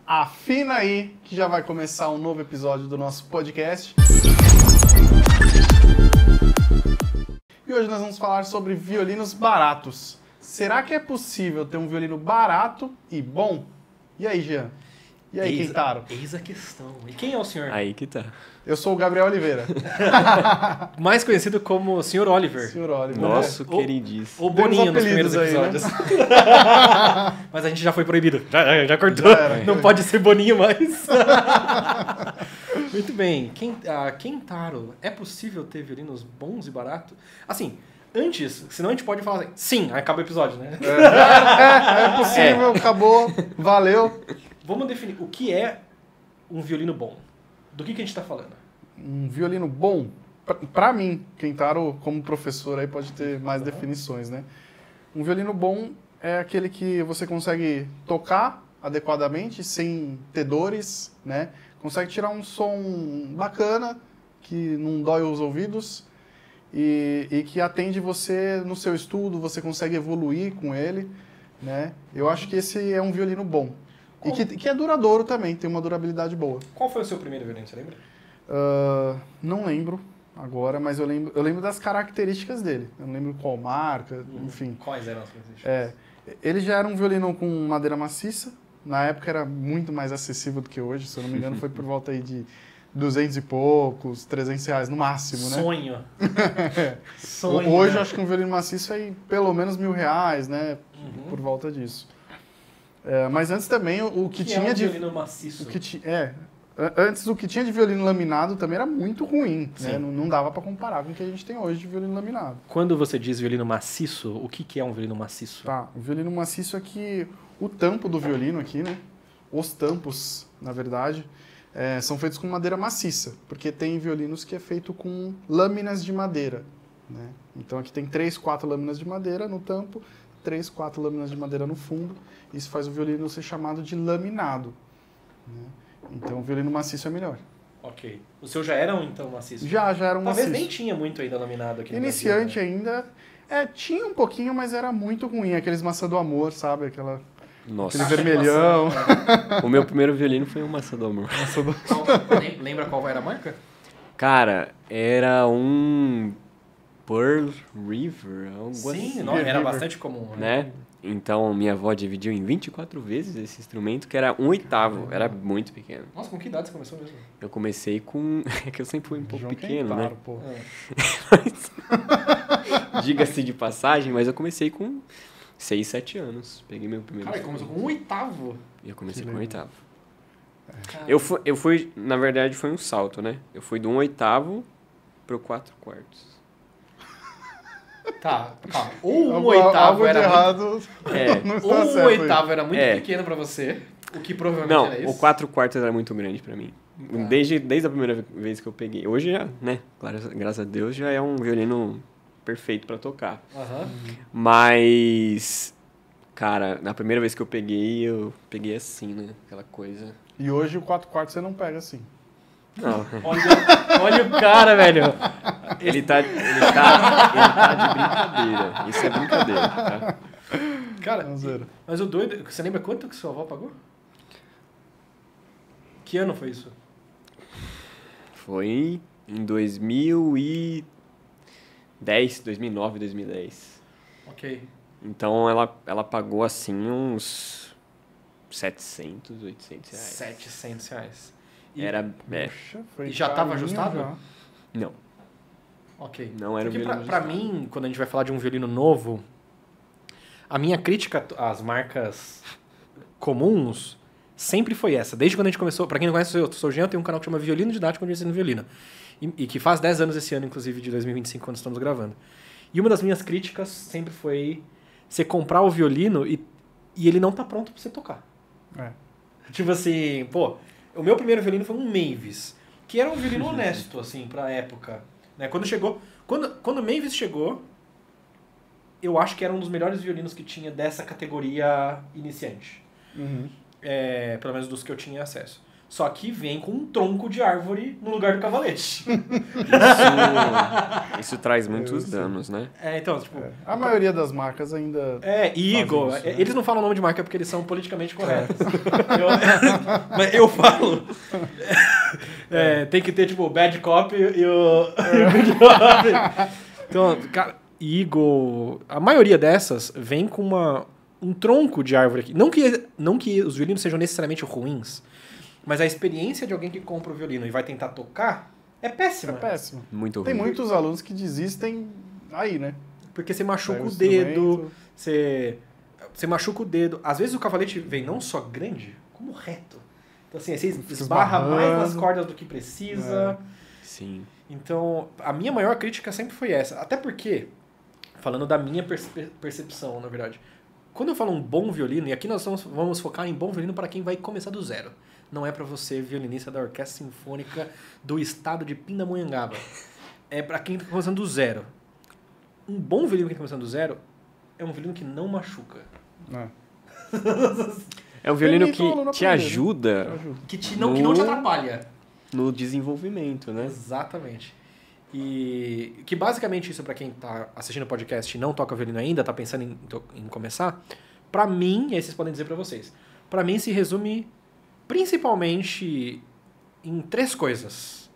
Afina aí, que já vai começar um novo episódio do nosso podcast. E hoje nós vamos falar sobre violinos baratos. Será que é possível ter um violino barato e bom? E aí, Jean? E aí, Kentaro? Eis a questão. E quem é o senhor? Aí que tá. Eu sou o Gabriel Oliveira. Mais conhecido como Sr. Oliver. Senhor Oliver. Nosso queridíssimo. Ou Boninho nos primeiros aí, episódios. né? Mas a gente já foi proibido. Já cortou. Já era. Não pode ser Boninho mais. Muito bem. Kentaro, é possível ter violinos bons e baratos? Assim, antes, senão a gente pode falar assim, sim, aí acaba o episódio, né? É possível, acabou, valeu. Vamos definir o que é um violino bom. Do que a gente tá falando? Um violino bom, pra mim, Kentaro, como professor, aí pode ter mais definições, né? Um violino bom é aquele que você consegue tocar adequadamente, sem ter dores, né? Consegue tirar um som bacana, que não dói os ouvidos, e que atende você no seu estudo, você consegue evoluir com ele, né? Eu acho que esse é um violino bom. E que é duradouro também, tem uma durabilidade boa. Qual foi o seu primeiro violino, você lembra? Não lembro agora, mas eu lembro das características dele. Eu não lembro qual marca, enfim. Quais eram as características? Ele já era um violino com madeira maciça. Na época era muito mais acessível do que hoje. Se eu não me engano, foi por volta aí de 200 e poucos, 300 reais no máximo, né? Sonho. Sonho. Hoje né? eu acho que um violino maciço é pelo menos R$1.000, né? Por volta disso. Mas antes também o que tinha é um de... violino maciço? Antes o que tinha de violino laminado também era muito ruim, né? Sim. Não dava para comparar com o que a gente tem hoje de violino laminado. Quando você diz violino maciço, o que é um violino maciço? Tá, o violino maciço é que o tampo do violino aqui, né? Os tampos, na verdade, são feitos com madeira maciça, porque tem violinos que é feito com lâminas de madeira, né? Então aqui tem 3, 4 lâminas de madeira no tampo, 3, 4 lâminas de madeira no fundo. Isso faz o violino ser chamado de laminado, né? Então o violino maciço é melhor. Ok. O seu já era então maciço? Já era um Talvez maciço. nem tinha muito ainda laminado aqui no Iniciante Brasil, né? ainda, tinha um pouquinho, mas era muito ruim. Aqueles maçã do amor, sabe? Nossa. Aquele vermelhão. O meu primeiro violino foi um Maçã do Amor. Lembra qual era a marca? Cara, era um Pearl River, algo Sim, assim, não, era bastante comum. né? Então, minha avó dividiu em 24 vezes esse instrumento, que era 1/8, era muito pequeno. Nossa, com que idade você começou mesmo? Eu comecei com... É que eu sempre fui um pouco João pequeno, Kentaro, né? pô. Diga-se de passagem, mas eu comecei com 6, 7 anos. Peguei meu primeiro Cara, começou com 1/8. E eu comecei Que com legal. 1/8. Eu fui, na verdade, foi um salto, né? Eu fui do 1/8 pro 4/4. Tá, calma. Ou Algo 1/8 de era errado É. não muito... está Ou certo aí. 1/8 era muito É. pequeno pra você, o que provavelmente Não, era isso. o 4/4 era muito grande pra mim. Desde a primeira vez que eu peguei. Hoje já, né? Graças a Deus, já é um violino perfeito pra tocar. Aham. Mas, cara, na primeira vez que eu peguei assim, né? Aquela coisa. E hoje o 4/4 você não pega assim. Não, Olha o cara, velho. ele tá de brincadeira. Isso é brincadeira, tá? Cara, Vamos ver. mas o doido... Você lembra quanto que sua avó pagou? Que ano foi isso? Foi em 2010, 2009, 2010. Ok. Então ela pagou assim uns 700, 800 reais. 700 reais. Era. Puxa, foi E já tava carinho ajustado? já. Não, Ok. não era um Porque violino. pra mim, quando a gente vai falar de um violino novo, a minha crítica às marcas comuns sempre foi essa. Desde quando a gente começou... Pra quem não conhece, eu sou o Jean, eu tenho um canal que chama Violino Didático, onde eu ensino violino. E que faz 10 anos esse ano, inclusive, de 2025, quando estamos gravando. E uma das minhas críticas sempre foi você comprar o violino e ele não tá pronto pra você tocar. É. Tipo assim, pô... O meu primeiro violino foi um Mavis, que era um violino honesto, assim, pra época. Né? Quando o Mavis chegou, eu acho que era um dos melhores violinos que tinha dessa categoria iniciante. Uhum. Pelo menos dos que eu tinha acesso. Só que vem com um tronco de árvore no lugar do cavalete. Isso traz muitos danos, né? Então, tipo... A maioria das marcas ainda... Eagle. Isso, né? Eles não falam o nome de marca porque eles são politicamente corretos. Mas eu falo. Tem que ter, tipo, o Bad Cop e o Good Cop. Então, cara, Eagle... A maioria dessas vem com um tronco de árvore aqui. Não que os violinos sejam necessariamente ruins, mas a experiência de alguém que compra o violino e vai tentar tocar é péssima. É péssimo. Muito Tem ruim. muitos alunos que desistem aí, né? Porque você machuca Pega o o dedo, você machuca o dedo. Às vezes o cavalete vem não só grande, como reto. Então assim, você esbarra mais nas cordas do que precisa. Sim. Então, a minha maior crítica sempre foi essa. Até porque, falando da minha percepção, na verdade, quando eu falo um bom violino, e aqui nós vamos focar em bom violino para quem vai começar do zero. Não é para você, violinista da Orquestra Sinfônica do estado de Pindamonhangaba. É para quem está começando do zero. Um bom violino que está começando do zero é um violino que não machuca. É um violino Permite o aluno que te aprender, ajuda Que não te atrapalha. no desenvolvimento, né? Exatamente. E que basicamente isso, para quem tá assistindo o podcast e não toca violino ainda, tá pensando em começar, para mim, e aí vocês podem dizer para vocês, para mim se resume principalmente em 3 coisas.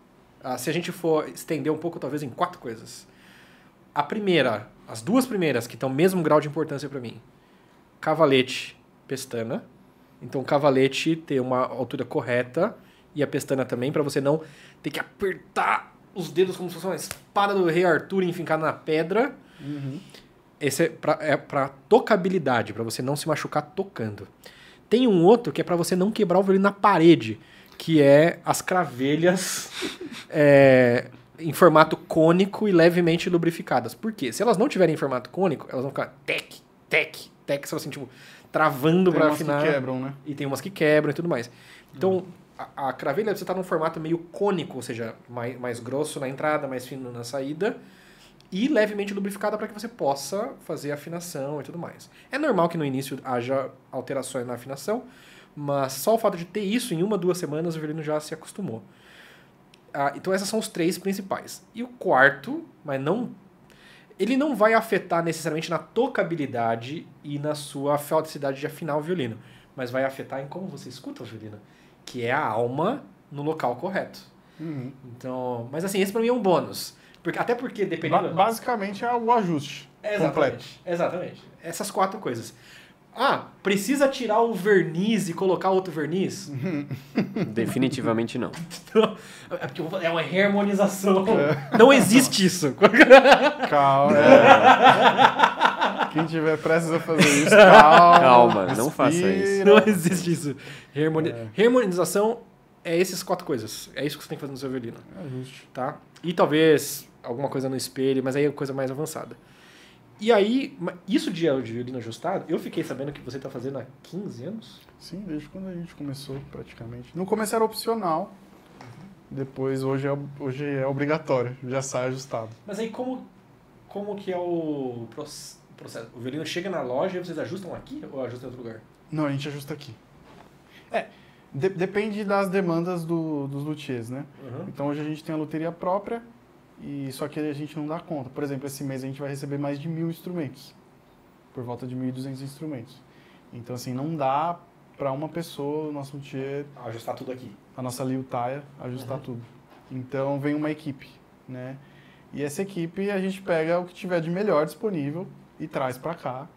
Se a gente for estender um pouco, talvez em 4 coisas. A primeira, as 2 primeiras, que estão no mesmo grau de importância para mim. Cavalete, pestana. Então, o cavalete ter uma altura correta e a pestana também, para você não ter que apertar os dedos como se fosse uma espada do rei Arthur enfincada na pedra. Esse é pra tocabilidade, para você não se machucar tocando. Tem um outro que é para você não quebrar o violino na parede, que é as cravelhas em formato cônico e levemente lubrificadas. Por quê? Se elas não tiverem em formato cônico, elas vão ficar tec, tec, tec, só assim, tipo, travando para afinar. Tem umas que quebram, né? E tem umas que quebram e tudo mais. Então, a cravelha você tá num formato meio cônico, ou seja, mais grosso na entrada, mais fino na saída, e levemente lubrificada para que você possa fazer afinação e tudo mais. É normal que no início haja alterações na afinação, mas só o fato de ter isso em 1 ou 2 semanas o violino já se acostumou. Então essas são os 3 principais. E o quarto, ele não vai afetar necessariamente na tocabilidade e na sua felicidade de afinar o violino, mas vai afetar em como você escuta o violino, que é a alma no local correto. Então, mas assim, esse para mim é um bônus. Até porque, dependendo... Basicamente é o ajuste completo. Exatamente. Essas 4 coisas. Precisa tirar o verniz e colocar outro verniz? Definitivamente não. É porque é uma reharmonização. Não existe isso. Calma. Quem tiver prestes a fazer isso, calma. Não faça isso. Não existe isso. Reharmonização é essas 4 coisas. É isso que você tem que fazer no seu violino. É justo. Tá? E talvez alguma coisa no espelho, mas aí é coisa mais avançada. E aí, isso de violino ajustado, eu fiquei sabendo que você está fazendo há 15 anos? Sim, desde quando a gente começou, praticamente. No começo era opcional, depois hoje é obrigatório, já sai ajustado. Mas aí como que é o processo? O violino chega na loja e vocês ajustam aqui ou ajustam em outro lugar? Não, a gente ajusta aqui. Depende das demandas dos luthiers, né? Então hoje a gente tem a luteria própria, só que a gente não dá conta. Por exemplo, esse mês a gente vai receber mais de 1.000 instrumentos, por volta de 1.200 instrumentos. Então assim, não dá para uma pessoa, o nosso luthier... Ajustar tudo aqui. A nossa liutaia, ajustar tudo. Então vem uma equipe, né? E essa equipe a gente pega o que tiver de melhor disponível e traz para cá.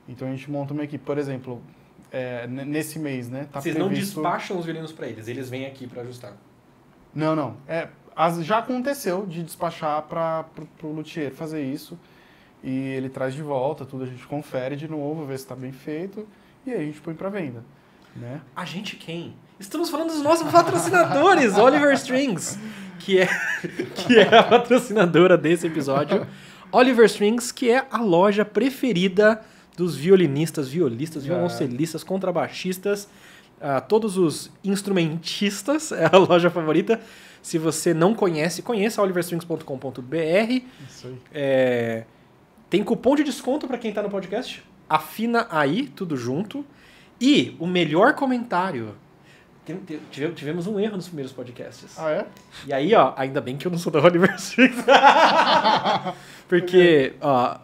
Então a gente monta uma equipe, por exemplo, nesse mês, né? Tá Vocês previsto... não despacham os violinos para eles vêm aqui para ajustar? Não. Já aconteceu de despachar para o luthier fazer isso e ele traz de volta tudo, a gente confere de novo, vê se está bem feito e aí a gente põe para venda, né? A gente quem? Estamos falando dos nossos patrocinadores, Oliver Strings, que é a patrocinadora desse episódio. Oliver Strings, que é a loja preferida dos violinistas, violistas, violoncelistas, contrabaixistas, todos os instrumentistas, é a loja favorita. Se você não conhece, conheça oliverstrings.com.br. Isso aí. Tem cupom de desconto para quem está no podcast. Afina aí, tudo junto. E o melhor comentário Tivemos um erro nos primeiros podcasts. Ah, é? E aí, ó, ainda bem que eu não sou da Oliver Strix. Porque, ó,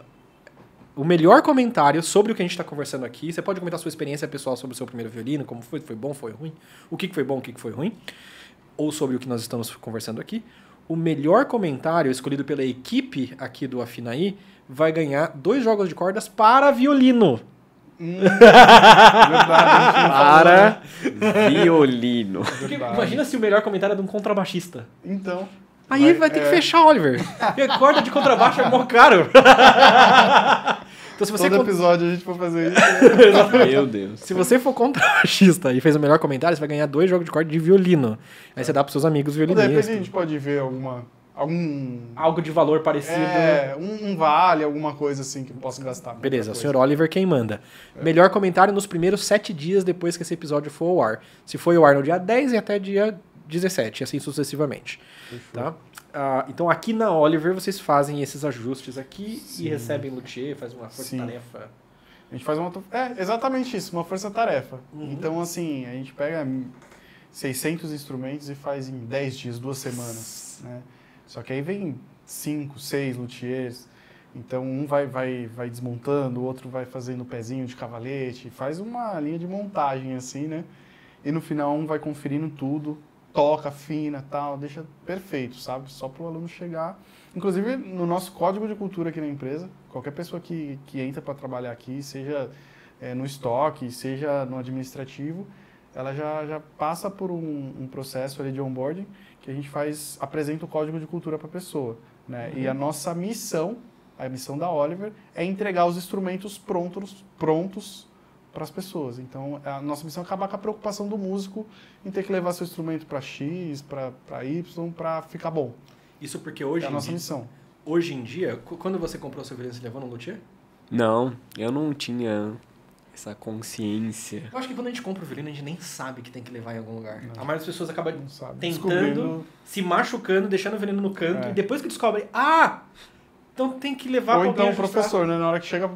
o melhor comentário sobre o que a gente tá conversando aqui, você pode comentar sua experiência pessoal sobre o seu primeiro violino, como foi bom, foi ruim, o que foi bom, o que foi ruim, ou sobre o que nós estamos conversando aqui. O melhor comentário escolhido pela equipe aqui do Afinaí vai ganhar 2 jogos de cordas para violino. Verdade, Para violino. Porque imagina se o melhor comentário é de um contrabaixista. Então. Aí vai ter que fechar, Oliver. Porque corda de contrabaixo é mó caro. Então, se você Todo episódio a gente for fazer isso. Meu Deus. Se você for contrabaixista e fez o melhor comentário, você vai ganhar 2 jogos de corda de violino. Aí você dá pros seus amigos De repente violinistas. a gente pode ver algum Algo de valor parecido. um vale, alguma coisa assim que eu possa gastar. Beleza, o senhor Oliver quem manda. Melhor comentário nos primeiros 7 dias depois que esse episódio for ao ar. Se foi ao ar no dia 10 e até dia 17, assim sucessivamente. Tá? Então aqui na Oliver vocês fazem esses ajustes aqui e recebem luthier, faz uma força-tarefa. A gente faz exatamente isso, uma força-tarefa. Então, assim, a gente pega 600 instrumentos e faz em 10 dias, 2 semanas, né? Só que aí vem 5, 6 luthiers, então um vai desmontando, o outro vai fazendo o pezinho de cavalete, faz uma linha de montagem assim, né? E no final um vai conferindo tudo, toca, afina, tal, deixa perfeito, sabe? Só para o aluno chegar. Inclusive, no nosso código de cultura aqui na empresa, qualquer pessoa que entra para trabalhar aqui, seja no estoque, seja no administrativo, ela já passa por um processo ali de onboarding que a gente apresenta o código de cultura para a pessoa, né? E a nossa missão, a missão da Oliver, é entregar os instrumentos prontos para as pessoas. Então, a nossa missão é acabar com a preocupação do músico em ter que levar seu instrumento para X, para Y, para ficar bom. Isso porque hoje é a nossa missão. Hoje em dia, quando você comprou seu violino, você levou no luthier? Não, eu não tinha essa consciência. Eu acho que quando a gente compra o violino, a gente nem sabe que tem que levar em algum lugar. A maioria das pessoas acaba tentando, se machucando, deixando o violino no canto, e depois que descobre, então tem que levar para alguém Ou então o ajustar. professor, né? Na hora que chega...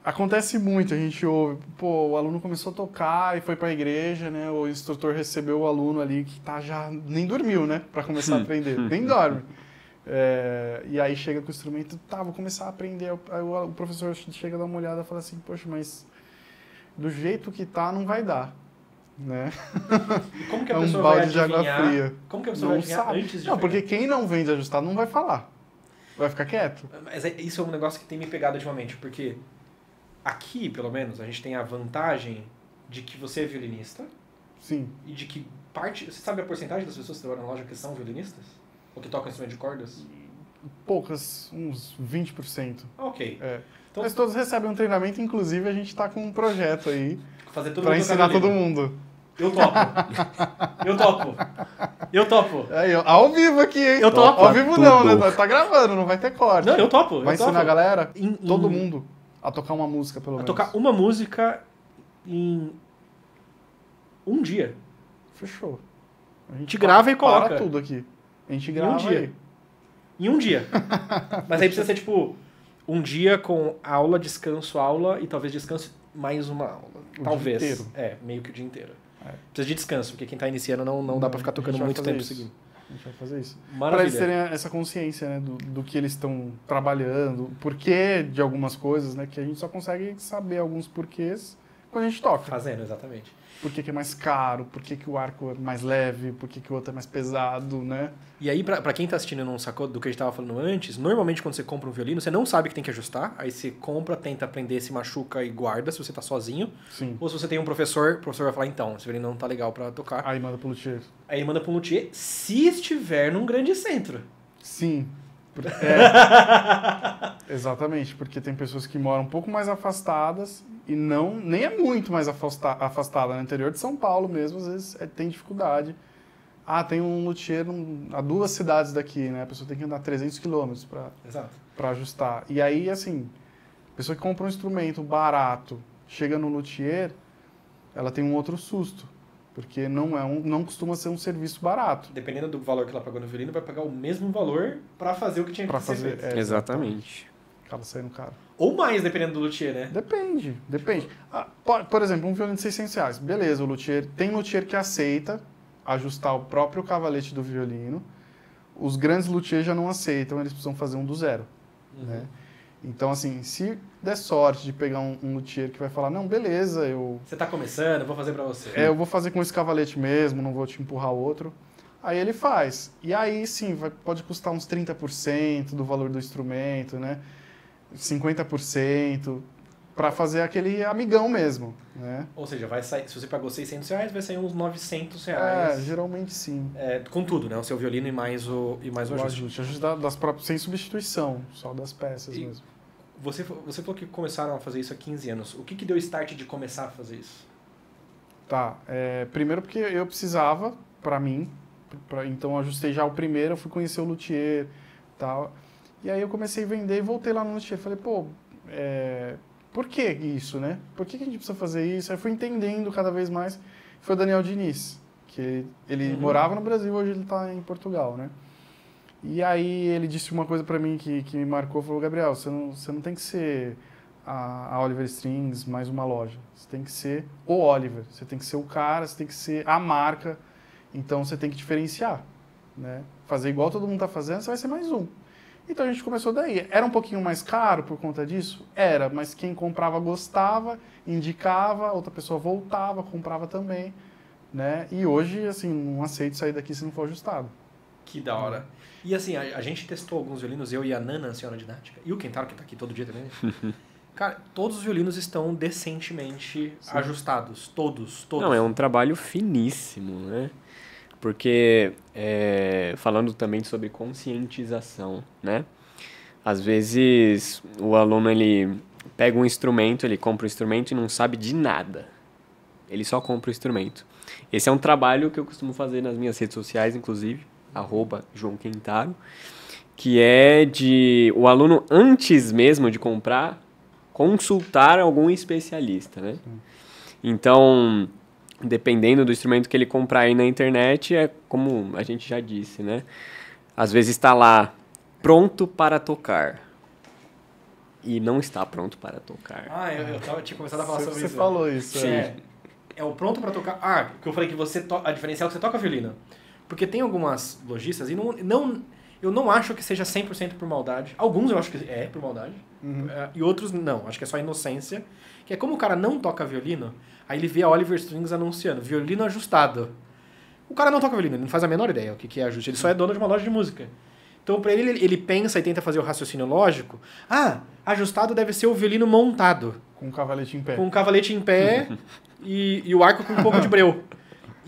Acontece muito, a gente ouve, o aluno começou a tocar e foi para a igreja, né? O instrutor recebeu o aluno ali que já nem dormiu, né? Para começar a aprender, nem dorme. E aí chega com o instrumento, vou começar a aprender. Aí o professor chega a dar uma olhada e fala assim, poxa, mas do jeito que tá, não vai dar, né? E como que a é pessoa balde vai de água fria. Como que a pessoa vai adivinhar sabe. antes de Não, porque quem não vem de ajustado não vai falar. Vai ficar quieto. Mas isso é um negócio que tem me pegado ultimamente, porque aqui, pelo menos, a gente tem a vantagem de que você é violinista. Sim. E de que parte... Você sabe a porcentagem das pessoas que trabalham na loja que são violinistas? Ou que tocam instrumento de cordas? Poucas, uns 20%. Ok. Então, mas todos recebem um treinamento, inclusive a gente está com um projeto aí para ensinar todo mundo. Eu topo. Eu topo. Aí, ao vivo aqui, hein? Eu topo. Ao vivo não, né? Tá gravando, não vai ter corte. Não, eu topo. Vai ensinar a galera, todo mundo, a tocar uma música, pelo menos. A tocar uma música em um dia. Fechou. A gente grava e coloca. Para tudo aqui. A gente grava em um dia. Aí. Em um dia. Mas aí precisa ser, tipo, um dia com aula, descanso, aula e talvez descanso mais uma aula. Talvez. Dia inteiro. Meio que o dia inteiro. Precisa de descanso, porque quem tá iniciando não dá pra ficar tocando muito tempo seguido. A gente vai fazer isso. Maravilha. Para eles terem essa consciência, né, do que eles estão trabalhando, porquê de algumas coisas, né, que a gente só consegue saber alguns porquês quando a gente toca. Fazendo, exatamente. Por que é mais caro, por que o arco é mais leve, por que o outro é mais pesado, né? E aí, pra quem tá assistindo e não sacou do que a gente tava falando antes, normalmente quando você compra um violino, você não sabe que tem que ajustar, aí você compra, tenta aprender, se machuca e guarda, se você tá sozinho. Sim. Ou se você tem um professor, o professor vai falar, então, esse violino não tá legal pra tocar. Aí manda pro luthier. Aí manda pro luthier, se estiver num grande centro. Sim. Exatamente, porque tem pessoas que moram um pouco mais afastadas e nem é muito mais afastada. No interior de São Paulo mesmo, às vezes tem dificuldade. Tem um luthier a 2 cidades daqui, né? A pessoa tem que andar 300 quilômetros para ajustar. E aí, assim, a pessoa que compra um instrumento barato, chega no luthier, ela tem um outro susto. Porque não costuma ser um serviço barato. Dependendo do valor que ela pagou no violino, vai pagar o mesmo valor para fazer o que tinha que ser feito. Exatamente. Acaba saindo caro. Ou mais, dependendo do luthier, né? Depende. Por exemplo, um violino de R$600. Beleza, tem luthier que aceita ajustar o próprio cavalete do violino. Os grandes luthiers já não aceitam, eles precisam fazer um do zero. Né? Então, assim, se der sorte de pegar um luthier que vai falar, não, beleza, Você tá começando, eu vou fazer pra você. eu vou fazer com esse cavalete mesmo, não vou te empurrar outro. Aí ele faz. E aí, sim, pode custar uns 30% do valor do instrumento, né? 50%, para fazer aquele amigão mesmo, né? Ou seja, vai sair, se você pagou R$600, vai sair uns R$900. Geralmente sim. Com tudo, né? O seu violino e mais o ajuste. Ajuste das próprias, sem substituição, só das peças mesmo. Você falou que começaram a fazer isso há 15 anos. O que deu start de começar a fazer isso? Tá, primeiro porque eu precisava, para mim, então eu ajustei já o primeiro, eu fui conhecer o luthier e tal. E aí eu comecei a vender e voltei lá no luthier. Falei, pô, por que isso, né? Por que a gente precisa fazer isso? Aí eu fui entendendo cada vez mais. Foi o Daniel Diniz, que ele morava no Brasil, hoje ele está em Portugal, né? E aí ele disse uma coisa para mim que me marcou, falou, Gabriel, você não tem que ser a Oliver Strings mais uma loja. Você tem que ser o Oliver, você tem que ser o cara, você tem que ser a marca. Então você tem que diferenciar, né? Fazer igual todo mundo está fazendo, você vai ser mais um. Então a gente começou daí. Era um pouquinho mais caro por conta disso? Era, mas quem comprava gostava, indicava, outra pessoa voltava, comprava também, né? E hoje, assim, não aceito sair daqui se não for ajustado. Que da hora. E assim, a gente testou alguns violinos, eu e a Nana, a senhora didática, e o Kentaro, que tá aqui todo dia também. Cara, todos os violinos estão decentemente ajustados. Todos. Não, é um trabalho finíssimo, né? Porque, falando também sobre conscientização, né? Às vezes, o aluno, ele pega um instrumento, ele compra um instrumento e não sabe de nada. Ele só compra o instrumento. Esse é um trabalho que eu costumo fazer nas minhas redes sociais, inclusive, @JoãoQuentaro, que é de o aluno, antes mesmo de comprar, consultar algum especialista, né? Então, dependendo do instrumento que ele comprar aí na internet, é como a gente já disse, né? Às vezes está lá, pronto para tocar. E não está pronto para tocar. Eu tinha começado a falar sobre isso. Você falou isso. Sim. É o pronto para tocar. Que eu falei que a diferencial é que você toca violino. Porque tem algumas lojistas, e eu não acho que seja 100% por maldade. Alguns eu acho que é por maldade. E outros não. Acho que é só inocência. Que é como o cara não toca violino, aí ele vê a Oliver Strings anunciando violino ajustado. O cara não toca violino, ele não faz a menor ideia o que é ajuste. Ele só é dono de uma loja de música. Então, pra ele pensa e tenta fazer o raciocínio lógico. Ajustado deve ser o violino montado. Com um cavalete em pé. Com um cavalete em pé e o arco com um pouco de breu.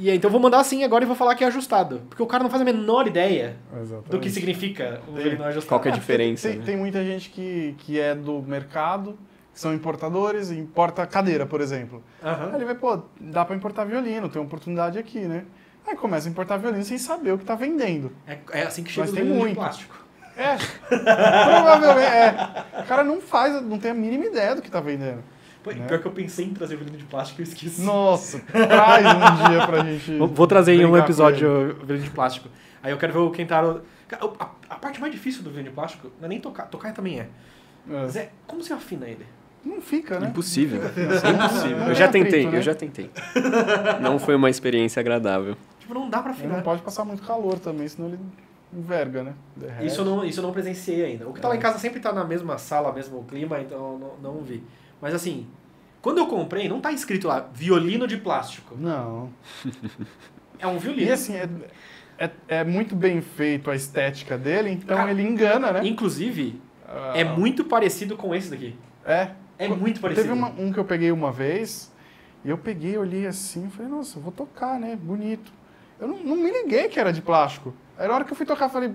E aí, então eu vou mandar assim agora e vou falar que é ajustado. Porque o cara não faz a menor ideia do que significa o violino ajustado. Qual que é a diferença? Tem muita gente que é do mercado, que são importadores, e importa cadeira, por exemplo. Aí ele vai, dá pra importar violino, tem uma oportunidade aqui, né? Aí começa a importar violino sem saber o que tá vendendo. É assim que chega Mas o tem violino muito. de plástico. Provavelmente. O cara não tem a mínima ideia do que tá vendendo. Pior que eu pensei em trazer violino de plástico e eu esqueci. Nossa, traz um dia pra gente. Vou trazer em um episódio o violino de plástico. Aí eu quero ver o Kentaro. A parte mais difícil do violino de plástico não é nem tocar. Tocar também é. Mas como você afina ele? Não fica, né? Impossível. Impossível. Eu já tentei. Não foi uma experiência agradável. Tipo, não dá pra afinar. Não pode passar muito calor também, senão ele enverga, né? Isso eu não presenciei ainda. O que tá lá em casa sempre tá na mesma sala, mesmo clima, então não vi. Mas assim, quando eu comprei, não tá escrito lá, violino de plástico. Não. É um violino. E assim, é muito bem feito a estética dele, então ele engana, né? Inclusive, é muito parecido com esse daqui. É muito parecido. Teve um que eu peguei uma vez, e eu olhei assim, e falei, nossa, eu vou tocar, né? Bonito. Eu não me liguei que era de plástico. Aí na hora que eu fui tocar, eu falei,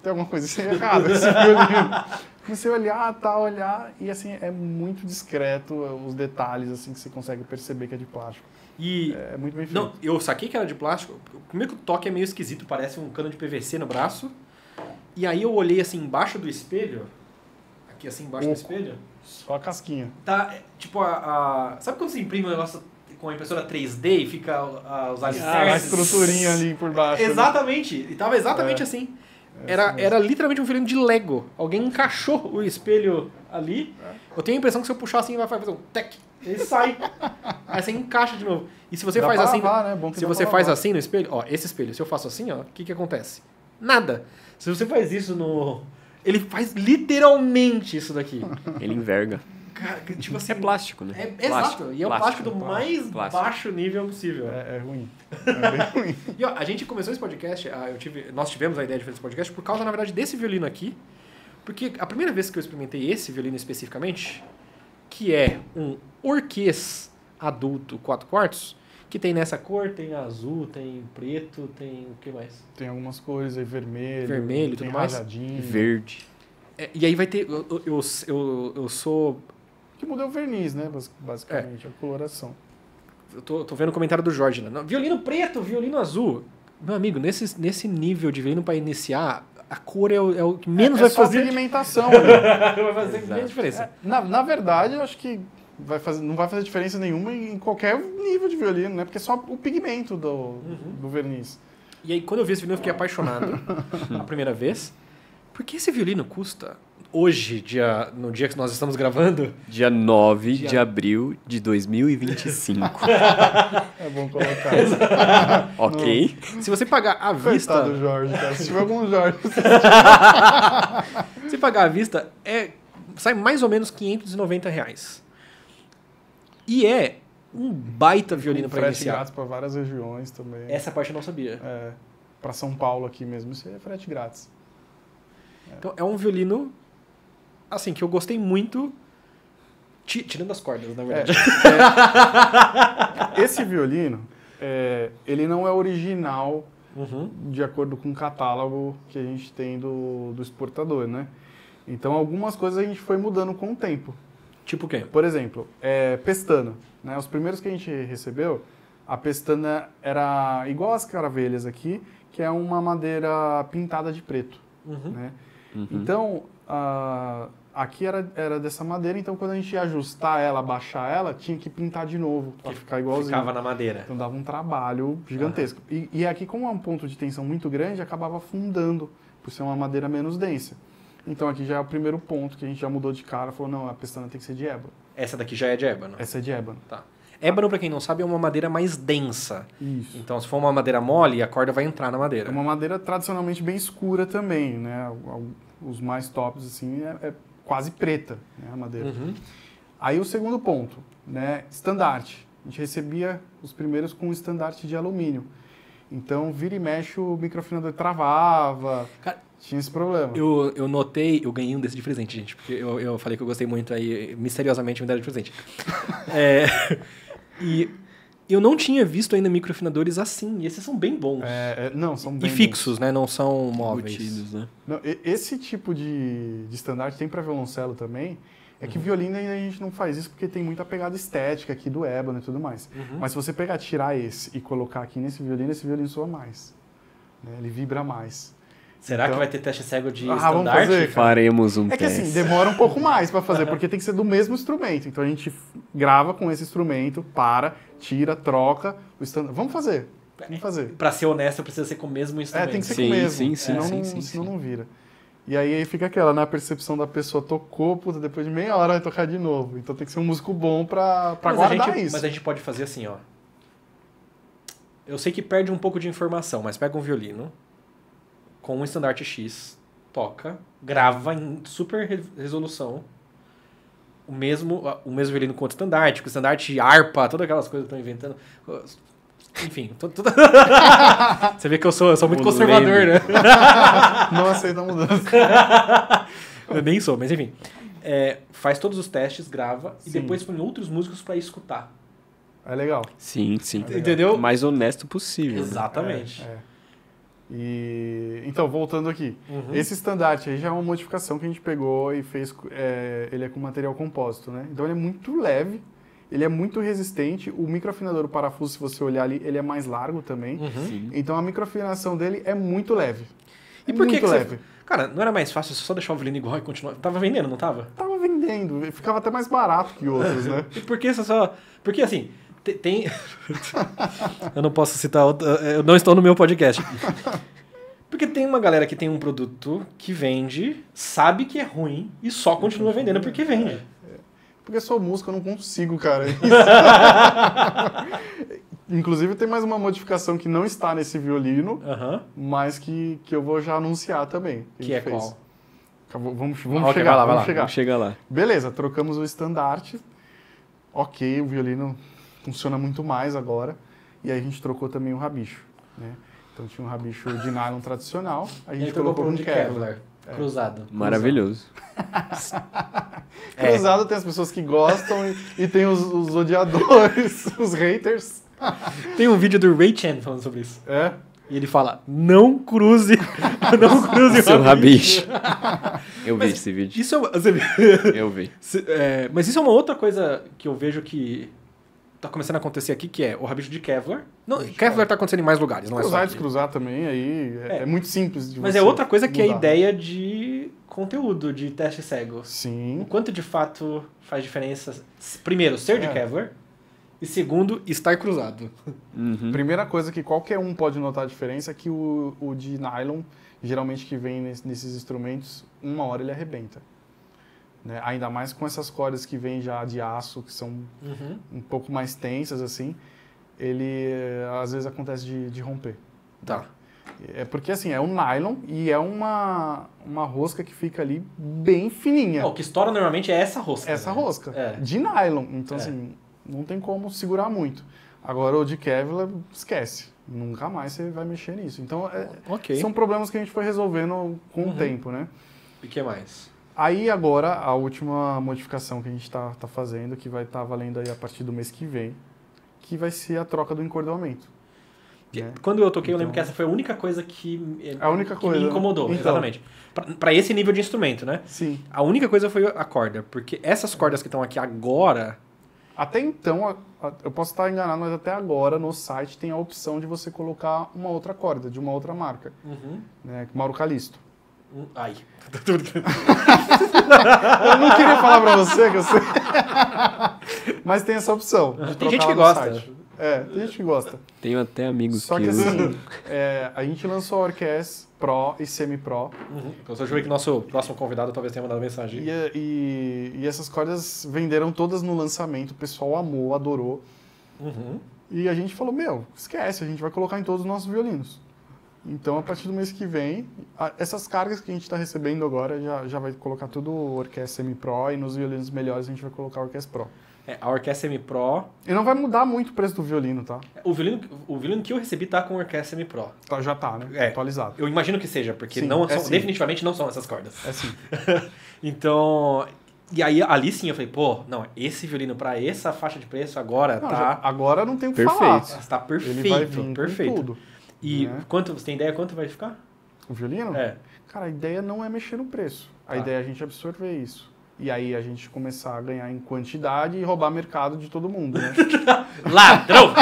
tem alguma coisa assim errada esse violino. Comecei a olhar, e assim, é muito discreto os detalhes, assim, que você consegue perceber que é de plástico. E é muito bem feito. Não, eu saquei que era de plástico. Primeiro que o toque é meio esquisito, parece um cano de PVC no braço. E aí eu olhei assim embaixo do espelho, aqui assim embaixo do espelho. Só a casquinha. Tá, tipo sabe quando você imprime um negócio com a impressora 3D e fica os alicerces? A estruturinha ali por baixo. Exatamente, e tava exatamente assim. Era literalmente um violino de Lego. Alguém encaixou o espelho ali. Eu tenho a impressão que se eu puxar assim, vai fazer um tec. Ele sai. Aí você encaixa de novo. E se você Dá faz pra assim. lavar, né? Bom que se dá você pra faz lavar. assim no espelho, ó, esse espelho, se eu faço assim, ó, o que acontece? Nada. Se você faz isso no. Ele faz literalmente isso daqui. Ele enverga. Cara, tipo assim. É plástico, né? Exato. E é o plástico do mais plástico. baixo nível possível. É ruim. É bem ruim. E ó, a gente começou esse podcast, nós tivemos a ideia de fazer esse podcast por causa, na verdade, desse violino aqui. Porque a primeira vez que eu experimentei esse violino especificamente, que é um Orquês adulto 4/4, que tem nessa cor, tem azul, tem preto, tem o que mais? Tem algumas cores aí, vermelho. Vermelho e tem tudo mais. rajadinho. Verde. E aí vai ter... Eu sou... Que muda o verniz, né? Basicamente, a coloração. Eu tô vendo o comentário do Jorge lá. Não, violino preto, violino azul. Meu amigo, nesse nível de violino para iniciar, a cor é o que menos vai só fazer. pigmentação. Ali. Vai fazer menos diferença. Na verdade, eu acho que não vai fazer diferença nenhuma em qualquer nível de violino, né? Porque é só o pigmento do verniz. E aí, quando eu vi esse violino, eu fiquei apaixonado a primeira vez. Porque esse violino custa, hoje, no dia que nós estamos gravando... Dia 9 de abril de 2025. É bom colocar. Ok. Se você pagar à vista... Coitado do Jorge, cara. Se tiver algum Jorge... Se pagar à vista, sai mais ou menos R$590. E é um baita violino para frete iniciar. grátis para várias regiões também. Essa parte eu não sabia. Para São Paulo aqui mesmo, isso é frete grátis. Então, é um violino, assim, que eu gostei muito, tirando as cordas, na verdade. Esse violino, ele não é original de acordo com o catálogo que a gente tem do exportador, né? Então, algumas coisas a gente foi mudando com o tempo. Tipo o quê? Por exemplo, pestana. Né? Os primeiros que a gente recebeu, a pestana era igual as caravelhas aqui, que é uma madeira pintada de preto. Né? Então, aqui era dessa madeira, então quando a gente ia ajustar ela, abaixar ela, tinha que pintar de novo, para ficar igualzinho. Ficava na madeira. Então dava um trabalho gigantesco. E aqui, como é um ponto de tensão muito grande, acabava afundando, por ser uma madeira menos densa. Então aqui já é o primeiro ponto que a gente já mudou de cara, falou, não, a pestana tem que ser de ébano. Essa daqui já é de ébano? Essa é de ébano. Tá. Ébano, pra quem não sabe, é uma madeira mais densa. Isso. Então, se for uma madeira mole, a corda vai entrar na madeira. É uma madeira tradicionalmente bem escura também, né? Os mais tops, assim, é quase preta, né, a madeira. Aí o segundo ponto, né? Estandarte. A gente recebia os primeiros com estandarte de alumínio. Então, vira e mexe, o microafinador travava, tinha esse problema. Eu notei, eu ganhei um desse de presente, gente, porque eu falei que eu gostei muito, aí misteriosamente me deram de presente. E eu não tinha visto ainda microafinadores assim, e esses são bem bons. Não, são bem e fixos, né? Não são móveis. Embutidos, né? Não, esse tipo de estandarte tem para violoncelo também. É que violino ainda a gente não faz isso porque tem muita pegada estética aqui do ébano e tudo mais. Mas se você tirar esse e colocar aqui esse violino soa mais. Né? Ele vibra mais. Será Então, que vai ter teste cego de vamos estandarte? fazer, cara. Faremos um É que teste. assim, demora um pouco mais para fazer, porque tem que ser do mesmo instrumento. Então a gente grava com esse instrumento, tira, troca o estandarte. Vamos fazer. Pra ser honesto, precisa ser com o mesmo instrumento. Tem que ser com o mesmo. Sim, senão não vira. E aí fica aquela, né? A percepção da pessoa tocou, puta, depois de meia hora vai tocar de novo. Então tem que ser um músico bom pra guardar isso. Mas a gente pode fazer assim, ó. Eu sei que perde um pouco de informação, mas pega um violino com um estandarte X, toca, grava em super resolução o mesmo violino com outro estandarte, com estandarte harpa, todas aquelas coisas que estão inventando. Enfim, você vê que eu sou muito conservador, né? Não aceita a mudança. Eu nem sou, mas enfim. Faz todos os testes, grava e Sim. depois põe outros músicos pra escutar. É legal. Sim. Entendeu? O mais honesto possível. Né? Exatamente. E então, voltando aqui. Esse estandarte aí já é uma modificação que a gente pegou e fez. Ele é com material compósito, né? Então ele é muito leve, ele é muito resistente. O microafinador, o parafuso, se você olhar ali, ele é mais largo também. Sim. Então a microafinação dele é muito leve. E por que muito que leve. Cara, não era mais fácil só deixar o violino igual e continuar? Tava vendendo, não tava? Tava vendendo, ficava até mais barato que outros, né? E por que você só... Porque assim, tem... Eu não posso citar outra... Eu não estou no meu podcast. Por Porque tem uma galera que tem um produto que vende, sabe que é ruim e só continua vendendo porque vende. Porque eu sou músico, eu não consigo, cara. Inclusive tem mais uma modificação que não está nesse violino, mas que eu vou já anunciar também. Que é qual? Vamos Ok, chegar, vai lá, vamos chegar. Vamos chegar lá. Beleza, trocamos o estandarte. Ok, o violino funciona muito mais agora. E aí a gente trocou também o rabicho, né? Então tinha um rabicho de nylon tradicional, a gente colocou um de Kevlar. Cruzado. Maravilhoso. Cruzado tem as pessoas que gostam e tem os odiadores, os haters. Tem um vídeo do Ray Chan falando sobre isso. É? E ele fala, não cruze o Seu rabicho. rabicho. Eu vi esse vídeo. Isso você viu? Eu vi. Mas isso é uma outra coisa que eu vejo que tá começando a acontecer aqui, que é o rabicho de Kevlar. Não, Kevlar tá acontecendo em mais lugares, não é só Cruzar e aqui. descruzar também, aí é muito simples de Mas você é outra coisa que é a mudar. ideia de conteúdo, de teste cego. O Sim. quanto de fato faz diferença, primeiro, ser de Kevlar, e segundo, estar cruzado. Primeira coisa que qualquer um pode notar a diferença é que o de nylon, geralmente que vem nesses instrumentos, uma hora ele arrebenta. Né? Ainda mais com essas cordas que vêm já de aço, que são um pouco mais tensas, assim, ele às vezes acontece de romper. Tá. É porque assim, é um nylon e é uma rosca que fica ali bem fininha. O que estoura normalmente é essa rosca. Essa né? rosca, É. de nylon. Então assim, não tem como segurar muito. Agora o de Kevlar, esquece. Nunca mais você vai mexer nisso. Então, Ok. são problemas que a gente foi resolvendo com o tempo, né? E o que mais? Aí agora, a última modificação que a gente tá fazendo, que vai estar valendo aí a partir do mês que vem, que vai ser a troca do encordoamento. Né? Quando eu toquei, eu lembro que essa foi a única coisa que me incomodou. Então. Exatamente. Pra esse nível de instrumento, né? Sim. A única coisa foi a corda. Porque essas cordas que estão aqui agora... Até então, eu posso estar enganado, mas até agora no site tem a opção de você colocar uma outra corda, de uma outra marca. Né? Mauro Calisto. Ai. Eu não queria falar pra você, que eu sei. Mas tem essa opção. De Tem trocar gente que lá no gosta. site. Tem gente que gosta. Tenho até amigos Só que que usam. assim, a gente lançou a Orquest Pro e Semi-Pro. Então, se eu ver que nosso próximo convidado talvez tenha mandado mensagem. E essas cordas venderam todas no lançamento. O pessoal amou, adorou. E a gente falou, esquece, a gente vai colocar em todos os nossos violinos. Então, a partir do mês que vem, essas cargas que a gente está recebendo agora, já vai colocar tudo Orquest Semi-Pro e nos violinos melhores a gente vai colocar a Orquest Pro. A Orquestra Semi-Pro... E não vai mudar muito o preço do violino, tá? O violino que eu recebi tá com Orquestra Semi-Pro. Já tá, né? Atualizado. Eu imagino que seja, porque Sim, sim. definitivamente não são essas cordas. É sim. Então... E aí, ali sim, eu falei, esse violino pra essa faixa de preço agora Agora não tem o que Perfeito. falar. tá perfeito. Ele vai vir perfeito. com tudo. E né? você tem ideia quanto vai ficar? O violino? Cara, a ideia não é mexer no preço. A ideia é a gente absorver isso. E aí a gente começar a ganhar em quantidade e roubar mercado de todo mundo, né? Ladrão!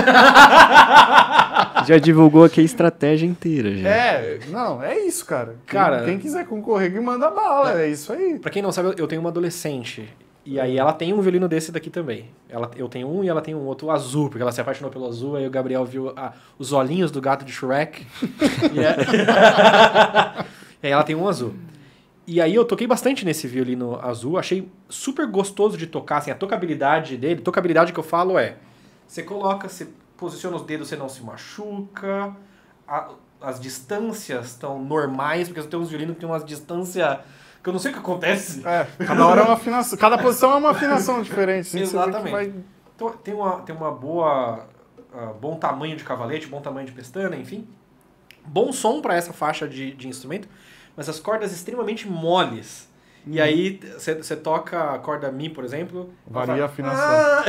Já divulgou aqui a estratégia inteira, já. É isso, cara. Quem quiser concorrer, que manda bala, é isso aí. Pra quem não sabe, eu tenho uma adolescente. E aí ela tem um violino desse daqui também. Eu tenho um e ela tem um outro azul, porque ela se apaixonou pelo azul, aí o Gabriel viu os olhinhos do gato de Shrek. E aí ela tem um azul. E aí eu toquei bastante nesse violino azul, achei super gostoso de tocar, assim, a tocabilidade dele. Tocabilidade que eu falo você coloca, você posiciona os dedos, você não se machuca, as distâncias estão normais, porque eu tenho uns violinos que tem umas distâncias que eu não sei o que acontece. Cada hora é uma afinação, cada posição é uma afinação diferente. Assim, exatamente. Então, tem uma boa, bom tamanho de cavalete, bom tamanho de pestana, enfim. Bom som para essa faixa de instrumento, mas as cordas extremamente moles. E aí, você toca a corda Mi, por exemplo... Varia a afinação.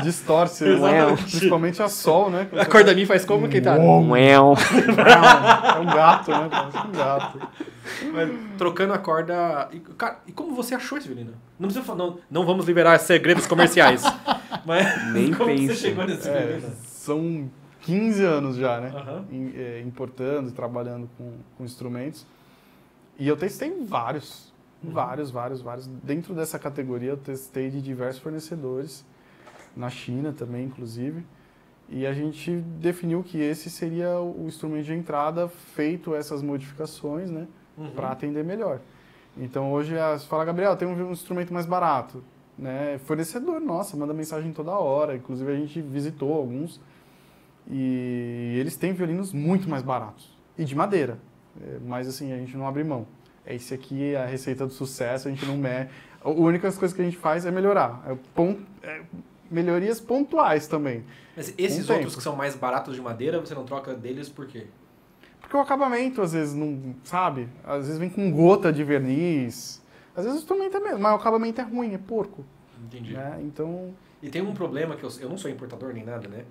Distorce, principalmente a Sol, né? A corda Mi faz como, quem tá? É um gato, né? Parece um gato. Mas, trocando a corda... E como você achou esse violino? Não precisa falar, não vamos liberar segredos comerciais. Mas Nem como penso. você chegou nesse violino? São 15 anos já, né? Importando e trabalhando com instrumentos. E eu testei vários. Dentro dessa categoria eu testei de diversos fornecedores, na China também, inclusive. E a gente definiu que esse seria o instrumento de entrada, feito essas modificações, né, para atender melhor. Então hoje você fala, Gabriel, tem um instrumento mais barato, né? Fornecedor, nossa, manda mensagem toda hora. Inclusive a gente visitou alguns e eles têm violinos muito mais baratos e de madeira. Mas assim, a gente não abre mão. Esse aqui é a receita do sucesso, a gente não mexe. A única coisa que a gente faz é melhorar. Melhorias pontuais também. Mas esses outros que são mais baratos de madeira, você não troca deles por quê? Porque o acabamento, às vezes, não, sabe? Às vezes vem com gota de verniz. Às vezes o instrumento é mesmo, mas o acabamento é ruim, é porco. Entendi. Né? Então... E tem um problema que eu não sou importador nem nada, né?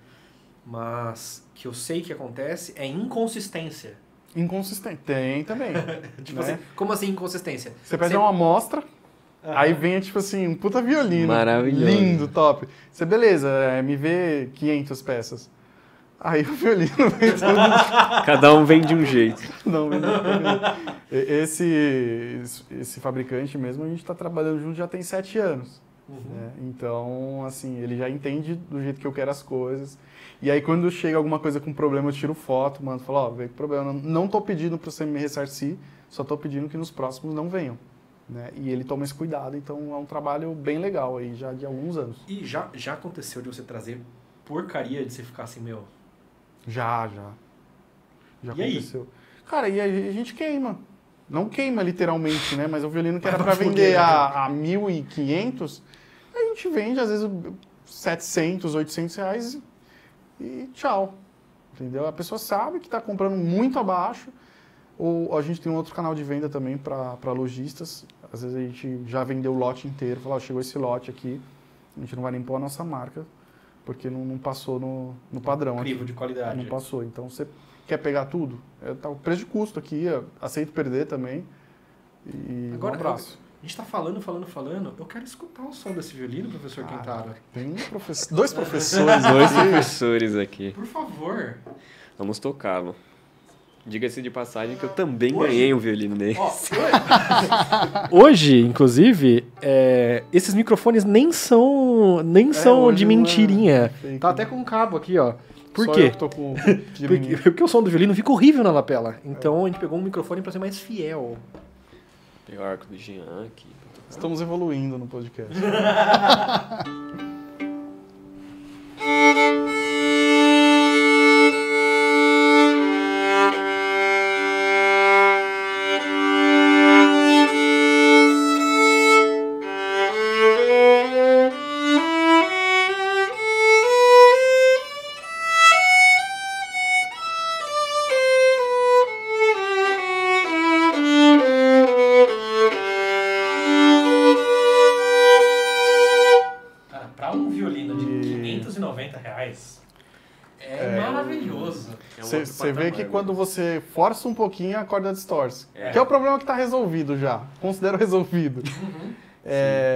Mas que eu sei que acontece é inconsistência. Inconsistente. Tem também. Tipo né? assim, como assim inconsistência? Você pede uma amostra, aí vem, tipo assim, um puta violino. Maravilhoso. Lindo, top. Você, beleza, MV 500 peças. Aí o violino vem todo... Cada um vem de um jeito. Não, esse fabricante mesmo, a gente está trabalhando junto já tem 7 anos. Né? Então, assim, ele já entende do jeito que eu quero as coisas. E aí, quando chega alguma coisa com problema, eu tiro foto, mando, falo, ó, veio com problema. Não tô pedindo para você me ressarcir, só tô pedindo que nos próximos não venham. Né? E ele toma esse cuidado, então é um trabalho bem legal aí, já de alguns anos. E já aconteceu de você trazer porcaria de você ficar assim, meu... Já E aconteceu. Aí? Cara, e a gente queima. Não queima literalmente, né? Mas o violino que era Vai para pra vender fogueira, a 1.500, a gente vende às vezes 700, 800 reais e tchau. Entendeu? A pessoa sabe que está comprando muito abaixo. Ou a gente tem um outro canal de venda também para lojistas. Às vezes a gente já vendeu o lote inteiro. Falou, chegou esse lote aqui, a gente não vai nem pôr a nossa marca, porque não passou no padrão. Crivo aqui. de qualidade. Não passou. Então, você quer pegar tudo? Tá o preço de custo aqui, aceito perder também. E Agora, um abraço. A gente tá falando. Eu quero escutar o som desse violino, professor Quintaro. Tem dois professores. Dois professores aqui. Por favor. Vamos tocá-lo. Diga-se de passagem que eu também ganhei um violino desse. Hoje, inclusive, esses microfones nem são de mentirinha. Tá até com um cabo aqui, ó. Por quê? Eu que tô com Porque o som do violino fica horrível na lapela. Então a gente pegou um microfone pra ser mais fiel. Tem o arco do Jean aqui. Estamos evoluindo no podcast. É maravilhoso. Você vê que quando você força um pouquinho, a corda distorce. Que é o problema que está resolvido já. Considero resolvido.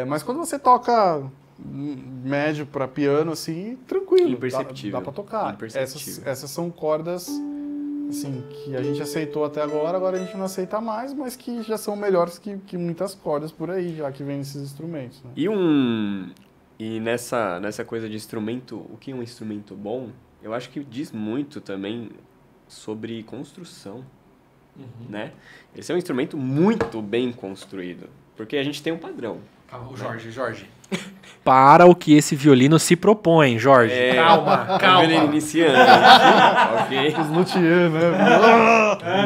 Mas quando você toca médio para piano, assim, tranquilo. Imperceptível. Dá para tocar. Imperceptível. Essas são cordas assim, que a gente aceitou até agora a gente não aceita mais, mas que já são melhores que muitas cordas por aí, já que vem esses instrumentos. Né? E nessa coisa de instrumento, o que é um instrumento bom, eu acho que diz muito também sobre construção, né? Esse é um instrumento muito bem construído, porque a gente tem um padrão. Calma, Jorge. Para o que esse violino se propõe, Jorge. Calma. Violino iniciante. Ok. Os luthiers, né?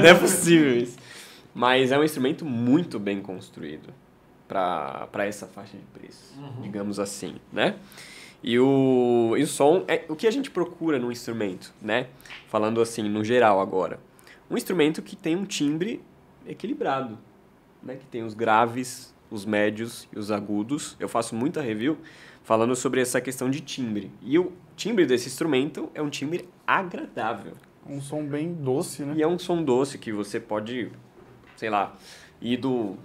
Não é possível isso. Mas é um instrumento muito bem construído para essa faixa de preço, digamos assim, né? E o som é o que a gente procura no instrumento, né? Falando assim, no geral agora. Um instrumento que tem um timbre equilibrado, né? Que tem os graves, os médios e os agudos. Eu faço muita review falando sobre essa questão de timbre. E o timbre desse instrumento é um timbre agradável. Um som bem doce, né? E é um som doce que você pode, sei lá, ir do...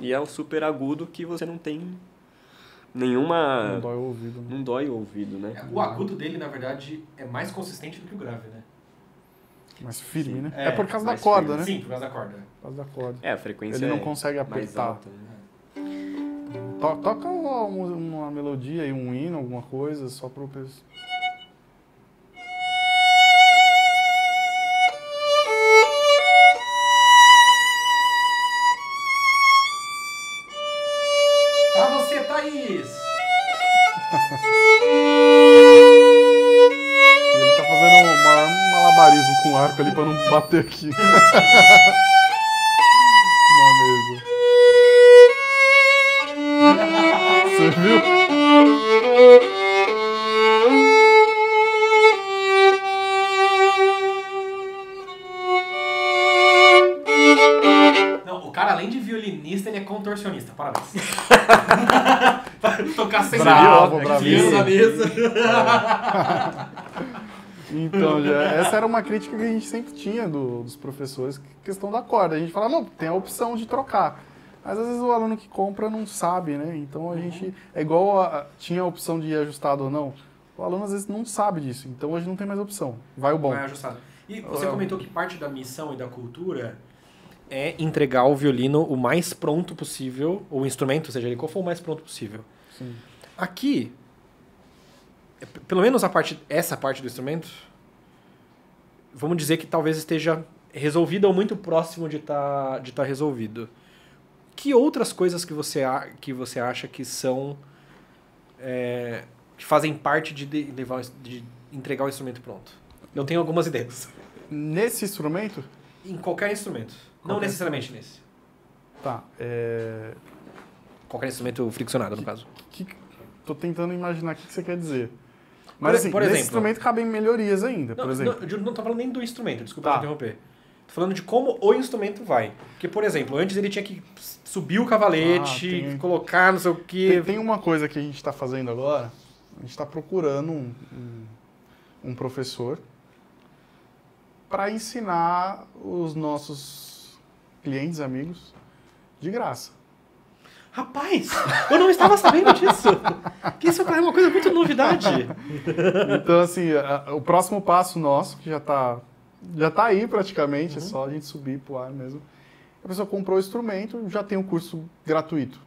E é um super agudo que você não tem nenhuma... Não dói o ouvido. Né? Não dói o ouvido, né? O agudo dele, na verdade, é mais consistente do que o grave, né? Mais firme, né? É, É por causa da mais corda, firme. né? Sim, por causa da corda. Por causa da corda. É, a frequência Ele não é consegue mais apertar. alta, né? Toca uma melodia e um hino, alguma coisa, só pro pessoal. Pra você, Thaís! E ele tá fazendo um maior malabarismo com o arco ali pra não bater aqui. Na mesa. Você viu? Não, o cara, além de violinista, ele é contorcionista. Parabéns. Tocar sem Bravo, violão, bravíssimo. na mesa. Então, essa era uma crítica que a gente sempre tinha dos professores, questão da corda. A gente fala, não, tem a opção de trocar. Mas às vezes o aluno que compra não sabe, né? Então a gente. É igual tinha a opção de ir ajustado ou não. O aluno às vezes não sabe disso. Então hoje não tem mais opção. Vai o bom. Vai ajustado. E você comentou que parte da missão e da cultura é entregar o violino o mais pronto possível, ou o instrumento, seja ele qual for o mais pronto possível. Sim. Aqui, pelo menos essa parte do instrumento, vamos dizer que talvez esteja resolvida ou muito próximo de tá resolvido. Que outras coisas que você acha que são que fazem parte de entregar o instrumento pronto? Eu tenho algumas ideias. Nesse instrumento? Em qualquer instrumento. Não necessariamente nesse. Tá. Qualquer instrumento friccionado, no caso. Tô tentando imaginar o que você quer dizer. Mas assim, por nesse exemplo, instrumento cabem melhorias ainda, Não, por exemplo. eu não tô falando nem do instrumento, desculpa Tá. te interromper. Tô falando de como o instrumento vai. Porque, por exemplo, antes ele tinha que subir o cavalete, colocar não sei o quê. Tem uma coisa que a gente está fazendo agora. A gente está procurando um professor para ensinar os nossos clientes, amigos, de graça. Rapaz, eu não estava sabendo disso. Que isso é uma coisa muito novidade. Então, assim, o próximo passo nosso, que já tá aí praticamente, é só a gente subir pro ar mesmo. A pessoa comprou o instrumento, já tem um curso gratuito.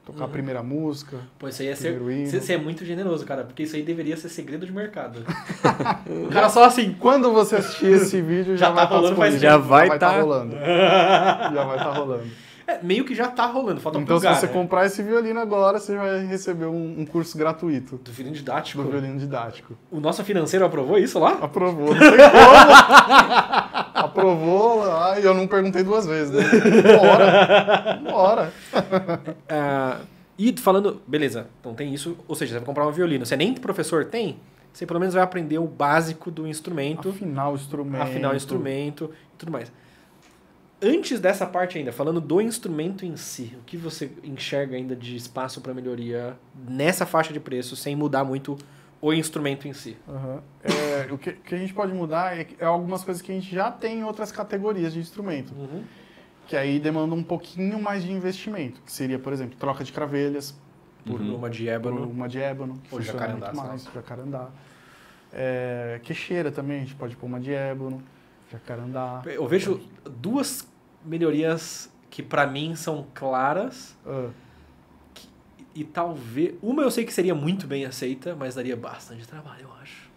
Tocar a primeira música, Pô, isso aí primeiro hino. você é muito generoso, cara, porque isso aí deveria ser segredo de mercado. O cara só assim, Quando você assistir esse vídeo, Já já tá vai rolando estar faz disponível. tempo. Já vai tá tá. rolando. Já vai estar rolando. meio que já tá rolando, falta Então, plugar, se você né? comprar esse violino agora, você vai receber um curso gratuito Do violino didático. do violino didático. O nosso financeiro aprovou isso lá? Aprovou, não sei como. Aprovou, e eu não perguntei duas vezes, né? Uma hora. E falando, beleza, então tem isso, ou seja, você vai comprar um violino, você nem professor tem, você pelo menos vai aprender o básico do instrumento, Afinar o instrumento. E tudo mais. Antes dessa parte ainda, falando do instrumento em si, o que você enxerga ainda de espaço para melhoria nessa faixa de preço, sem mudar muito o instrumento em si? Uhum. O que a gente pode mudar é algumas coisas que a gente já tem em outras categorias de instrumento. Que aí demanda um pouquinho mais de investimento. Que seria, por exemplo, troca de cravelhas Por uma de por ébano. uma de ébano. Que Ou funciona jacarandá, muito sei lá. mais, jacarandá. Queixeira também, a gente pode pôr uma de ébano, jacarandá. Eu vejo duas melhorias que para mim são claras e talvez... Uma eu sei que seria muito bem aceita, mas daria bastante trabalho, eu acho.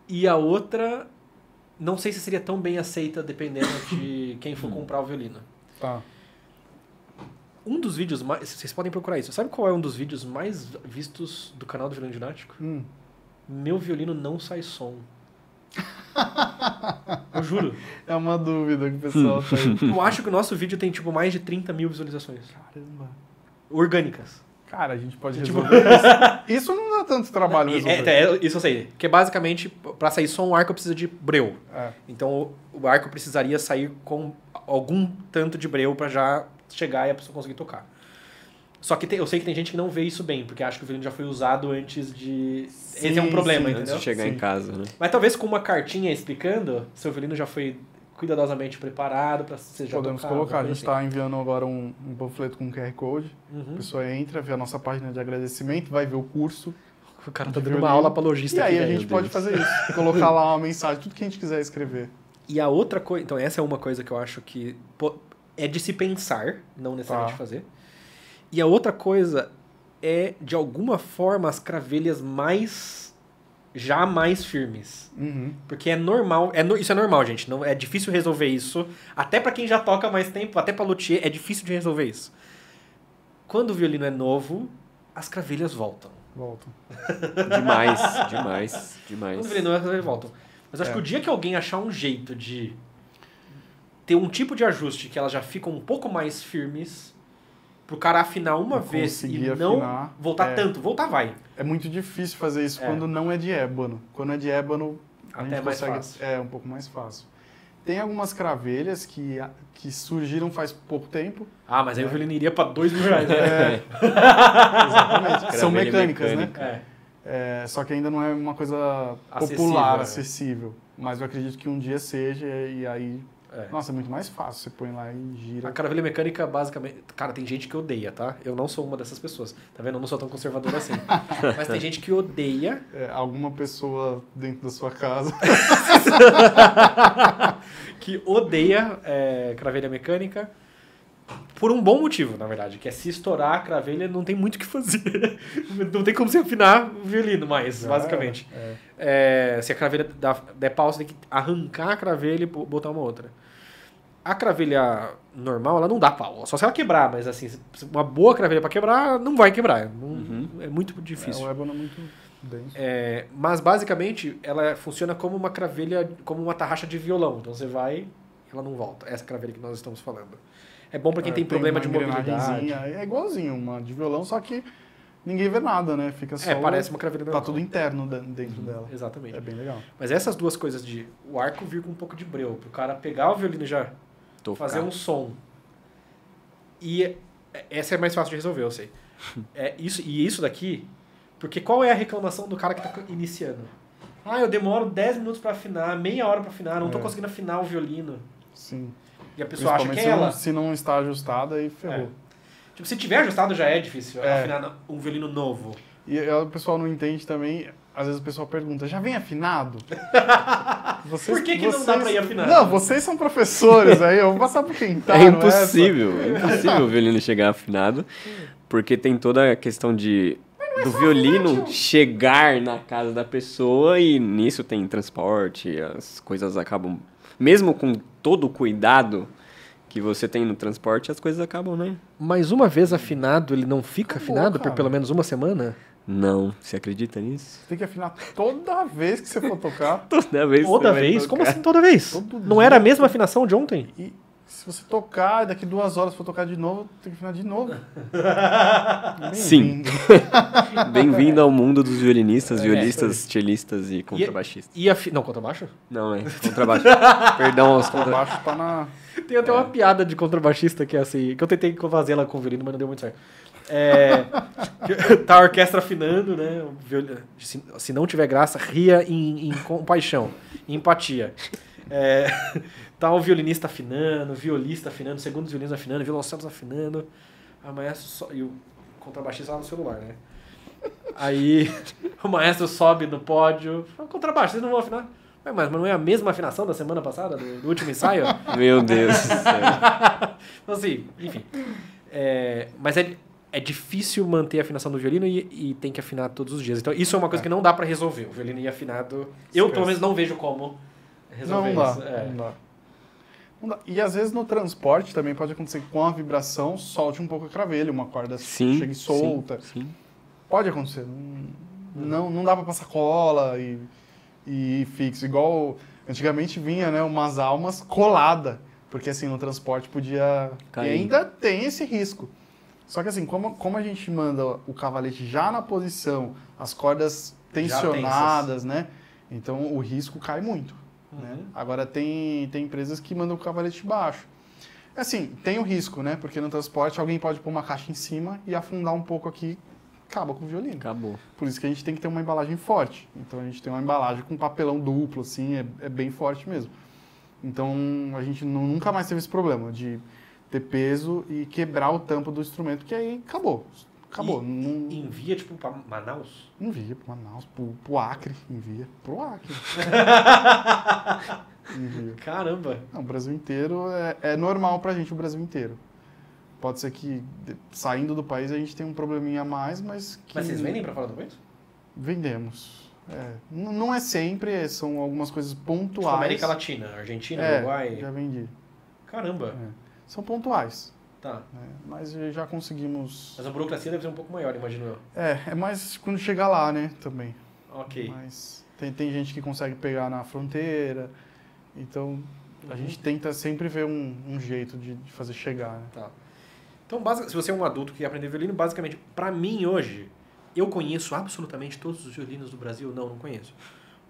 E a outra, não sei se seria tão bem aceita dependendo de quem for comprar o violino. Tá. Um dos vídeos mais... Vocês podem procurar isso. Sabe qual é um dos vídeos mais vistos do canal do Violino Didático? Meu violino não sai som. Eu juro. É uma dúvida que o pessoal tem. Eu acho que o nosso vídeo tem tipo mais de 30 mil visualizações. Caramba. Orgânicas. Cara, a gente pode Tipo- resolver isso. Isso não dá tanto trabalho resolver. Isso eu sei. Porque basicamente, para sair som, o arco precisa de breu. Então o arco precisaria sair com algum tanto de breu para já chegar e a pessoa conseguir tocar. Só que eu sei que tem gente que não vê isso bem, porque acha que o violino já foi usado antes de... Esse é um problema, sim, entendeu? Antes de chegar em casa, né? Mas talvez com uma cartinha explicando, seu violino já foi cuidadosamente preparado para ser já Podemos tocado, colocar. A coisa gente está enviando agora um panfleto com QR Code. A pessoa entra, vê a nossa página de agradecimento, vai ver o curso. O cara tá de dando uma violino. aula para lojista E aí aqui, a velho. gente pode fazer isso. Colocar lá uma mensagem, tudo que a gente quiser escrever. E a outra coisa... Então, essa é uma coisa que eu acho que é de se pensar, não necessariamente fazer. E a outra coisa é, de alguma forma, as cravelhas já mais firmes. Uhum. Porque é normal, isso é normal, gente. Não, é difícil resolver isso. Até pra quem já toca há mais tempo, até pra luthier, é difícil de resolver isso. Quando o violino é novo, as cravelhas voltam. Voltam. Demais, demais, demais. Quando o violino é novo, as cravelhas voltam. Mas acho que o dia que alguém achar um jeito de ter um tipo de ajuste que elas já ficam um pouco mais firmes, pro cara afinar uma vez e não voltar tanto. Voltar vai. É muito difícil fazer isso quando não é de ébano. Quando é de ébano, até mais fácil. É um pouco mais fácil. Tem algumas cravelhas que surgiram faz pouco tempo. Ah, mas aí o violino iria para R$2.000, né? Exatamente. São mecânicas, né? Só que ainda não é uma coisa popular, acessível. Mas eu acredito que um dia seja e aí... Nossa, é muito mais fácil. Você põe lá e gira. A cravelha mecânica, basicamente... Cara, tem gente que odeia, tá? Eu não sou uma dessas pessoas. Tá vendo? Eu não sou tão conservador assim. Mas tem gente que odeia... alguma pessoa dentro da sua casa... que odeia cravelha mecânica por um bom motivo, na verdade. Que é se estourar a cravelha, não tem muito o que fazer. Não tem como você afinar o violino mais, basicamente. Se a cravelha der pau, você tem que arrancar a cravelha e botar uma outra. A cravelha normal, ela não dá pau. Só se ela quebrar, mas assim, uma boa cravelha para quebrar, não vai quebrar. É muito difícil. O ébano é muito denso. Mas basicamente, ela funciona como uma cravelha, como uma tarraxa de violão. Então você vai e ela não volta. Essa cravelha que nós estamos falando. É bom para quem tem problema de mobilidade. É igualzinho uma de violão, só que ninguém vê nada, né? Fica só... parece uma cravelha normal. Tá tudo interno dentro dela. Exatamente. É bem legal. Mas essas duas coisas de o arco vir com um pouco de breu, pro cara pegar o violino e já fazer um som. E essa é mais fácil de resolver, eu sei. Isso daqui... Porque qual é a reclamação do cara que tá iniciando? Eu demoro 10 minutos para afinar, meia hora para afinar, não tô conseguindo afinar o violino. Sim. E a pessoa acha que é ela. Se não está ajustada, aí ferrou. Tipo, se tiver ajustado já é difícil afinar um violino novo. E o pessoal não entende também, às vezes o pessoal pergunta, já vem afinado? Por que não dá pra ir afinado? Não, vocês são professores aí, eu vou passar pro quintal. É impossível o violino chegar afinado, porque tem toda a questão do violino chegar na casa da pessoa e nisso tem transporte, as coisas acabam... Mesmo com todo o cuidado que você tem no transporte, as coisas acabam, né? Mas uma vez afinado, ele não fica afinado por pelo menos uma semana? Não. Você acredita nisso? Você tem que afinar toda vez que você for tocar. Toda vez? Toda vez? Como assim toda vez? Não era a mesma afinação de ontem? E se você tocar, daqui 2 horas for tocar de novo, tem que afinar de novo. Sim. Bem-vindo ao mundo dos violinistas, violistas, cellistas e contrabaixistas. Não, contrabaixo? Não, contrabaixo. Perdão aos contrabaixo tá na... Tem até uma piada de contrabaixista que é assim, que eu tentei fazer ela com o violino, mas não deu muito certo. Tá a orquestra afinando, né? Se não tiver graça, ria em compaixão, em empatia. Tá o violinista afinando, o violista afinando, o segundo violista afinando, o violoncelo afinando, a maestro e o contrabaixista lá no celular, né? Aí o maestro sobe no pódio, contrabaixo, vocês não vão afinar? Mas não é a mesma afinação da semana passada, do último ensaio? Meu Deus do céu. Então, assim, enfim. Mas é difícil manter a afinação do violino e tem que afinar todos os dias. Então, isso é uma coisa que não dá pra resolver. O violino ir afinado... Eu, pelo menos, não vejo como resolver isso. Não dá. E às vezes no transporte também pode acontecer que com a vibração solte um pouco a cravelha, uma corda chegue solta. Sim. Pode acontecer. Não dá pra passar cola e fixo. Igual antigamente vinha, né, umas almas colada, porque assim no transporte podia... Cair. E ainda tem esse risco. Só que assim, como a gente manda o cavalete já na posição, as cordas tensionadas, né? Então o risco cai muito. Né? Agora tem empresas que mandam o cavalete baixo. Assim, tem o risco, né? Porque no transporte alguém pode pôr uma caixa em cima e afundar um pouco aqui, acaba com o violino. Acabou. Por isso que a gente tem que ter uma embalagem forte. Então a gente tem uma embalagem com papelão duplo, assim, é bem forte mesmo. Então a gente nunca mais teve esse problema de ter peso e quebrar o tampo do instrumento, que aí acabou. acabou. Não, Envia, tipo, pra Manaus? envia pro Manaus, pro Acre, envia. Pro Acre. Envia. Caramba. Não, o Brasil inteiro é normal pra gente, o Brasil inteiro. Pode ser que saindo do país a gente tenha um probleminha a mais, mas que... Mas vocês vendem pra fora do país? Vendemos. Não é sempre, são algumas coisas pontuais. Tipo, América Latina, Argentina, Uruguai. Já vendi. Caramba. São pontuais, Tá. né? Mas já conseguimos... Mas a burocracia deve ser um pouco maior, imagino eu. É mais quando chegar lá, né, também. Ok. Mas tem gente que consegue pegar na fronteira, então a gente tenta sempre ver um jeito de fazer chegar, né? Tá. Então, se você é um adulto que quer aprender violino, basicamente, pra mim hoje, eu conheço absolutamente todos os violinos do Brasil? Não conheço.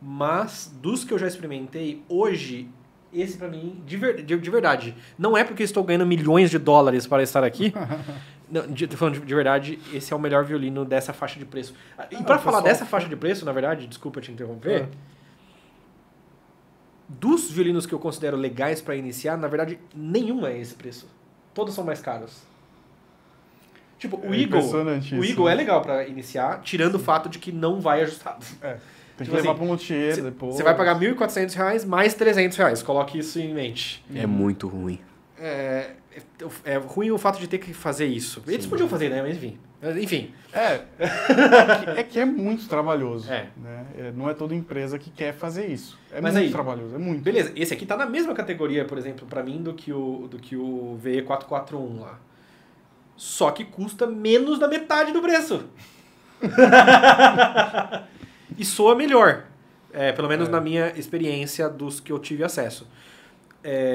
Mas, dos que eu já experimentei, hoje, esse pra mim, de verdade, não é porque estou ganhando milhões de dólares para estar aqui. Não, tô falando de verdade, esse é o melhor violino dessa faixa de preço. E pra falar dessa faixa de preço, na verdade, desculpa te interromper, dos violinos que eu considero legais para iniciar, na verdade, nenhum é esse preço. Todos são mais caros. Tipo, o Eagle é legal para iniciar, tirando o fato de que não vai ajustado. Tem que Tipo levar assim, para um luthier depois. Você vai pagar R$ 1.400 mais R$300. Coloque isso em mente. É muito ruim. É ruim o fato de ter que fazer isso. Eles podiam fazer, né? Mas enfim. É que é muito trabalhoso. É. Né? Não é toda empresa que quer fazer isso. Mas muito aí, trabalhoso, é muito. Beleza, esse aqui tá na mesma categoria, por exemplo, pra mim, do que o VE441 lá. Só que custa menos da metade do preço. E soa melhor. Pelo menos na minha experiência dos que eu tive acesso.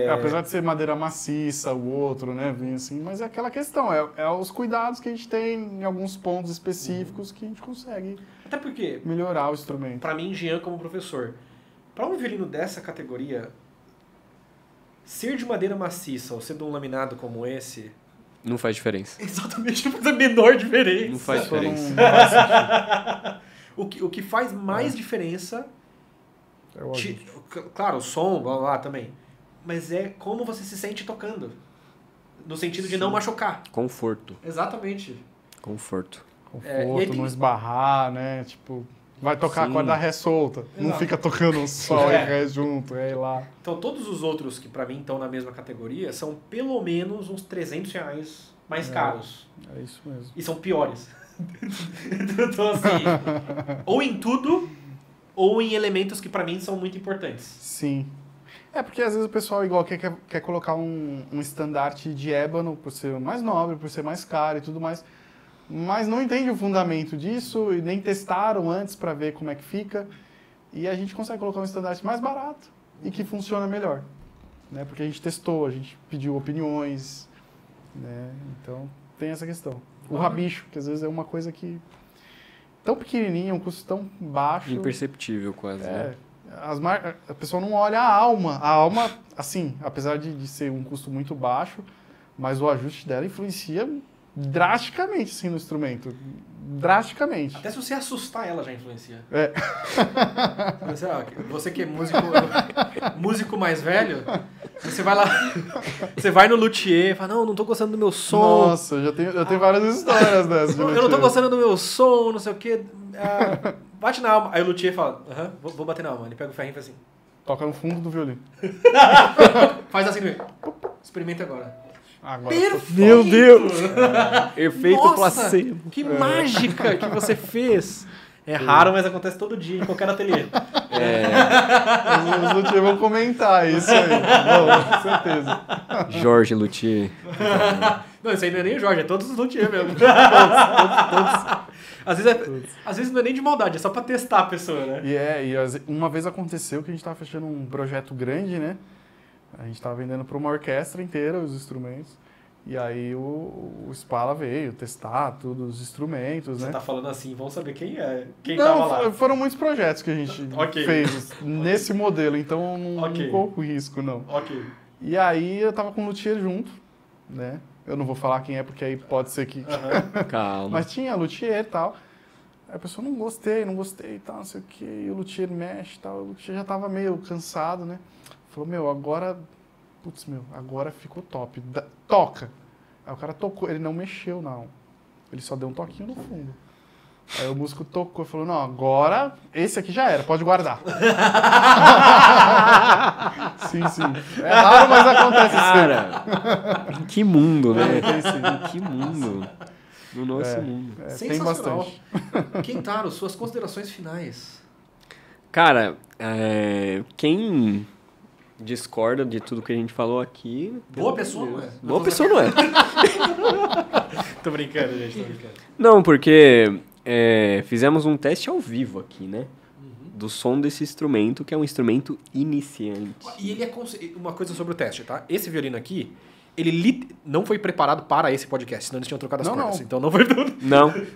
Apesar de ser madeira maciça, o outro, né? Vem assim, mas é aquela questão, é os cuidados que a gente tem em alguns pontos específicos que a gente consegue Até porque, melhorar o instrumento. pra mim, Jean, como professor, pra um violino dessa categoria, ser de madeira maciça ou ser de um laminado como esse... Não faz diferença. Exatamente, não faz a menor diferença. Não faz diferença. O que faz mais diferença... É o ajuste. Claro, o som, blá, blá, também. Mas é como você se sente tocando. No sentido de não machucar. Conforto. Exatamente. Conforto. Conforto, não esbarrar, né? Tipo, vai tocar Sim. a corda ré solta. Não Exato. fica tocando sol e ré junto, aí lá. Então todos os outros que pra mim estão na mesma categoria são pelo menos uns R$300 mais caros. É isso mesmo. E são piores. Então assim, ou em tudo, ou em elementos que pra mim são muito importantes. Sim. Porque às vezes o pessoal igual quer colocar um estandarte de ébano por ser mais nobre, por ser mais caro e tudo mais, mas não entende o fundamento disso e nem testaram antes para ver como é que fica. E a gente consegue colocar um estandarte mais barato e que funciona melhor, né? Porque a gente testou, a gente pediu opiniões, né? Então tem essa questão. O rabicho, que às vezes é uma coisa que tão pequenininha, um custo tão baixo. Imperceptível quase, né? A pessoa não olha a alma. A alma, assim, apesar de ser um custo muito baixo, mas o ajuste dela influencia drasticamente, assim, no instrumento. Drasticamente. Até se você assustar ela já influencia. Você que é músico mais velho, você vai lá, você vai no luthier e fala, não tô gostando do meu som. Nossa, eu tenho várias histórias dessas. De Eu não tô luthier. gostando do meu som, não sei o quê. Bate na alma. Aí o luthier fala, vou bater na alma. Ele pega o ferrinho e faz assim. Toca no fundo do violino. Faz assim mesmo. Experimenta agora. Agora Perfeito! Meu Deus! Efeito Nossa, placebo. que mágica que você fez. É raro, mas acontece todo dia, em qualquer ateliê. os luthiers vão comentar isso aí. Bom, com certeza. Jorge Luthier. Não, isso aí não é nem o Jorge, é todos os luthiers mesmo. todos. Às vezes não é nem de maldade, é só pra testar a pessoa, né? Uma vez aconteceu que a gente tava fechando um projeto grande, né? A gente tava vendendo para uma orquestra inteira os instrumentos. E aí o Spala veio testar todos os instrumentos, Você né? tá falando assim, vamos saber quem é. Quem Não, tava lá. foram muitos projetos que a gente fez nesse modelo, então não corro com risco, não. Ok. E aí eu tava com o luthier junto, né? Eu não vou falar quem é, porque aí pode ser que... Calma. Mas tinha luthier e tal. Aí a pessoa, não gostei e tal, não sei o quê. E o luthier mexe e tal. O luthier já tava meio cansado, né? Falou, agora ficou top. Toca. Aí o cara tocou, ele não mexeu, não. Ele só deu um toquinho no fundo. Aí o músico tocou e falou, não, agora esse aqui já era, pode guardar. Sim. É raro, mas acontece Cara, que mundo, né? Tem sim. Que mundo. No nosso mundo. Tem bastante. Kentaro, suas considerações finais. Cara, quem discorda de tudo que a gente falou aqui... Boa pessoa, não é? Boa pessoa não é. Tô brincando, gente, tô brincando. Não, porque fizemos um teste ao vivo aqui, né? Do som desse instrumento, que é um instrumento iniciante. E ele uma coisa sobre o teste, tá? Esse violino aqui, ele não foi preparado para esse podcast, senão eles tinham trocado as cordas. Não. Então não foi...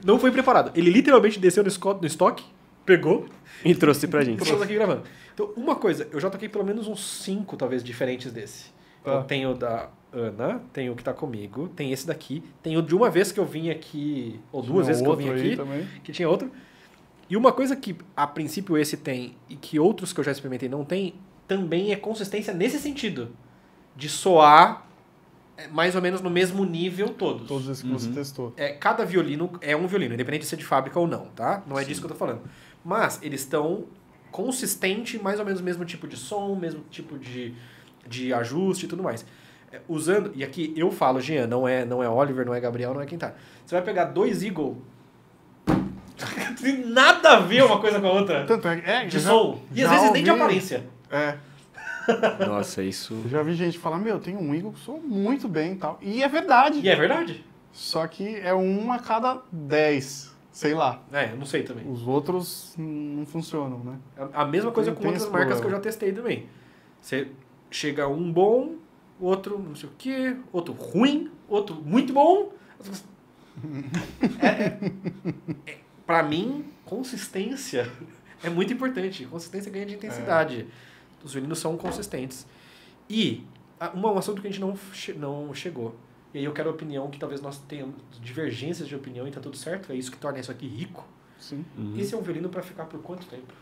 Não foi preparado. Ele literalmente desceu no estoque, pegou... E trouxe pra gente. Estamos aqui gravando. Então, uma coisa, eu já toquei pelo menos uns 5, talvez, diferentes desse. Eu tenho o da Ana, tenho o que tá comigo, tem esse daqui, tem o de uma vez que eu vim aqui, ou duas vezes que eu vim aqui, que tinha outro. E uma coisa que, a princípio, esse tem, e que outros que eu já experimentei não tem, também é consistência nesse sentido. De soar mais ou menos no mesmo nível todos. Todos esses que você testou. Cada violino é um violino, independente de ser de fábrica ou não, tá? Não é disso que eu tô falando. Mas eles estão consistente, mais ou menos o mesmo tipo de som, mesmo tipo de ajuste e tudo mais. Usando, e aqui eu falo, Jean, não é Oliver, não é Gabriel, não é quem tá. Você vai pegar dois Eagle, tem nada a ver uma coisa com a outra. Tanto de som. E às vezes nem de aparência. Nossa, isso... Eu já vi gente falar, tem um Eagle que soa muito bem e tal. E é verdade. E é verdade. Só que é um a cada 10. Sei lá. Eu não sei também. Os outros não funcionam, né? A mesma coisa com outras marcas que eu já testei também. Você chega um bom, outro não sei o quê, outro ruim, outro muito bom. Pra mim, consistência é muito importante. Consistência ganha de intensidade. Os violinos são consistentes. E um assunto que a gente não chegou. E aí eu quero a opinião que talvez nós tenhamos divergências de opinião e tá tudo certo. É isso que torna isso aqui rico. Sim. Esse é um violino para ficar por quanto tempo?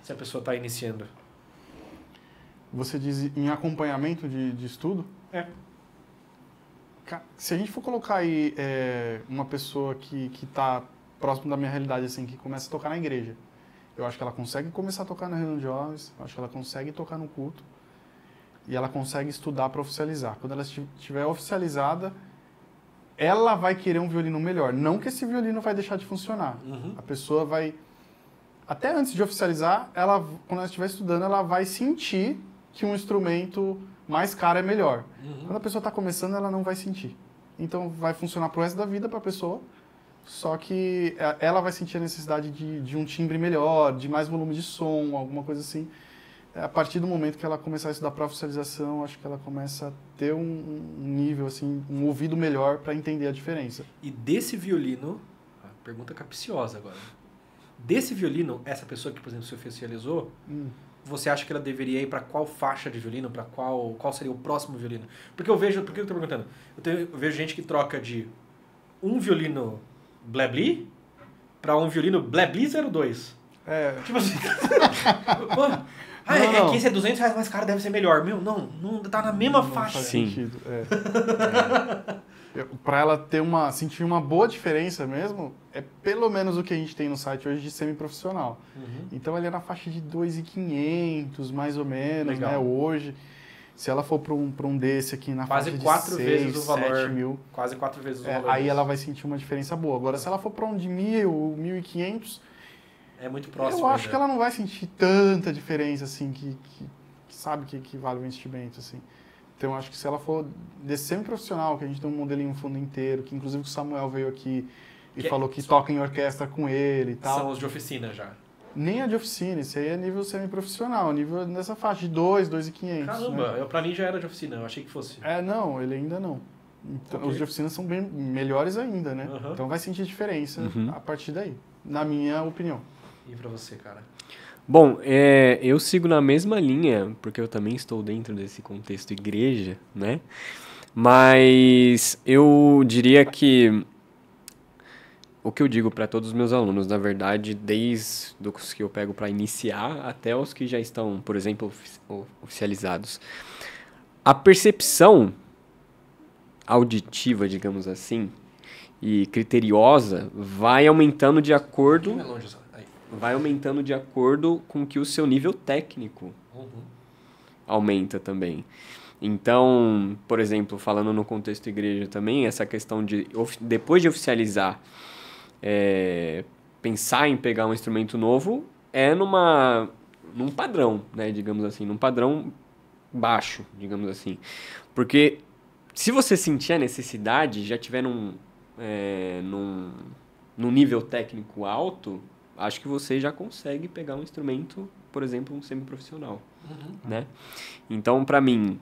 Se a pessoa está iniciando. Você diz em acompanhamento de estudo? Se a gente for colocar aí uma pessoa que está próximo da minha realidade, assim, que começa a tocar na igreja, eu acho que ela consegue começar a tocar na reunião de jovens, eu acho que ela consegue tocar no culto, e ela consegue estudar para oficializar. Quando ela estiver oficializada, ela vai querer um violino melhor. Não que esse violino vai deixar de funcionar. A pessoa vai... Até antes de oficializar, quando ela estiver estudando, ela vai sentir que um instrumento mais caro é melhor. Quando a pessoa está começando, ela não vai sentir. Então, vai funcionar pro resto da vida para a pessoa, só que ela vai sentir a necessidade de um timbre melhor, de mais volume de som, alguma coisa assim. A partir do momento que ela começar a estudar para oficialização, acho que ela começa a ter um nível, assim, um ouvido melhor para entender a diferença. E desse violino, pergunta capciosa agora. Desse violino, essa pessoa que, por exemplo, se oficializou, você acha que ela deveria ir para qual faixa de violino, para qual seria o próximo violino? Porque eu vejo, por que eu estou perguntando? Eu vejo gente que troca de um violino Blebly para um violino Blebly 02. Tipo assim... que esse é R$200 mais caro, deve ser melhor. Não tá na mesma faixa. Faz sentido. Para ela sentir uma boa diferença mesmo, é pelo menos o que a gente tem no site hoje de semiprofissional. Então ele é na faixa de 2.500, mais ou menos, né? Hoje, se ela for para um desse aqui na faixa de 6, vezes o valor, 7 mil, quase 4 vezes o valor. Aí ela vai sentir uma diferença boa. Agora, se ela for para um de 1.000, 1.500, é muito próximo. Eu acho que ela não vai sentir tanta diferença assim que sabe que vale o investimento assim. Então, eu acho que se ela for desse semi-profissional, que a gente tem um modelinho fundo inteiro, que inclusive o Samuel veio aqui e falou que toca em orquestra com ele e tal. São os de oficina já. Nem a de oficina, isso aí é nível semi-profissional, nível nessa faixa de 2.500. Caramba, né? Pra mim já era de oficina, eu achei que fosse. Não, ele ainda não. Então, Os de oficina são bem melhores ainda, né? Então vai sentir diferença a partir daí, na minha opinião. E pra você, cara? Bom, eu sigo na mesma linha, porque eu também estou dentro desse contexto igreja, né? Mas eu diria que o que eu digo para todos os meus alunos, na verdade, desde os que eu pego para iniciar até os que já estão, por exemplo, oficializados, a percepção auditiva, digamos assim, e criteriosa, vai aumentando de acordo... Mais longe, aí. Vai aumentando de acordo com que o seu nível técnico aumenta também. Então, por exemplo, falando no contexto igreja também, essa questão de, depois de oficializar, pensar em pegar um instrumento novo é num padrão, né, digamos assim, num padrão baixo, digamos assim. Porque se você sentir a necessidade, já tiver num nível técnico alto, acho que você já consegue pegar um instrumento, por exemplo, um semiprofissional, né? Então, para mim,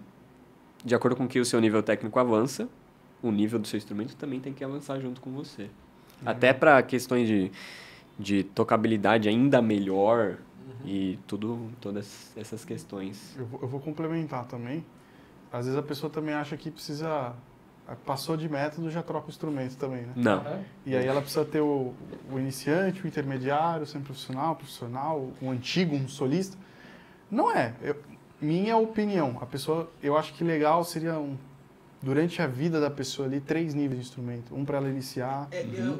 de acordo com que o seu nível técnico avança, o nível do seu instrumento também tem que avançar junto com você. Até para questões de tocabilidade ainda melhor e todas essas questões. Eu vou complementar também. Às vezes a pessoa também acha que precisa... Passou de método, já troca o instrumento também, né? Não. E aí ela precisa ter o iniciante, o intermediário, o semiprofissional, o profissional, o antigo, um solista. Não é. Minha opinião. A pessoa, eu acho que legal seria durante a vida da pessoa ali, 3 níveis de instrumento. Um para ela iniciar.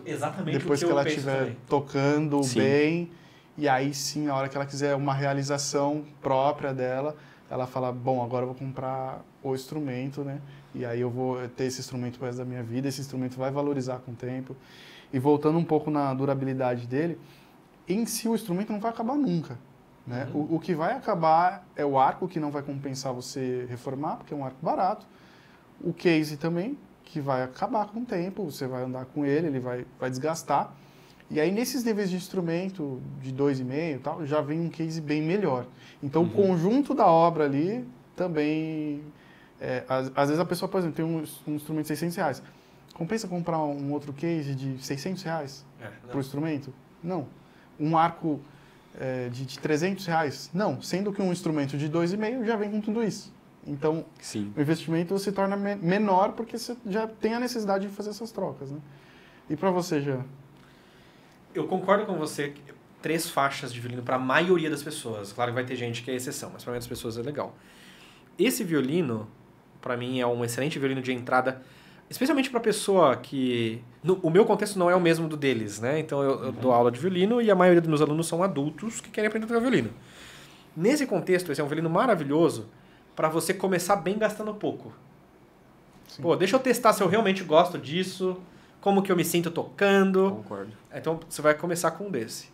Exatamente. Depois que ela estiver tocando bem. E aí sim, a hora que ela quiser uma realização própria dela, ela fala, bom, agora eu vou comprar o instrumento, né? E aí eu vou ter esse instrumento pro resto da minha vida, esse instrumento vai valorizar com o tempo. E voltando um pouco na durabilidade dele, em si o instrumento não vai acabar nunca, né? O que vai acabar é o arco, que não vai compensar você reformar, porque é um arco barato. O case também, que vai acabar com o tempo, você vai andar com ele vai desgastar. E aí, nesses níveis de instrumento, de 2,5 e tal, já vem um case bem melhor. Então, o conjunto da obra ali também... às vezes a pessoa, por exemplo, tem um instrumento de R$600. Compensa comprar um outro case de R$600 para o instrumento? Não. Um arco de R$300? Não. Sendo que um instrumento de 2,5 já vem com tudo isso. Então, o investimento se torna menor porque você já tem a necessidade de fazer essas trocas, né? E para você, Jean? Eu concordo com você. 3 faixas de violino para a maioria das pessoas. Claro que vai ter gente que é exceção, mas para a maioria das pessoas é legal. Esse violino, para mim, é um excelente violino de entrada, especialmente para pessoa que... o meu contexto não é o mesmo do deles, né? Então eu dou aula de violino e a maioria dos meus alunos são adultos que querem aprender a tocar violino. Nesse contexto, esse é um violino maravilhoso para você começar bem gastando pouco. Sim. Pô, deixa eu testar se eu realmente gosto disso, como que eu me sinto tocando. Concordo. Então você vai começar com um desse.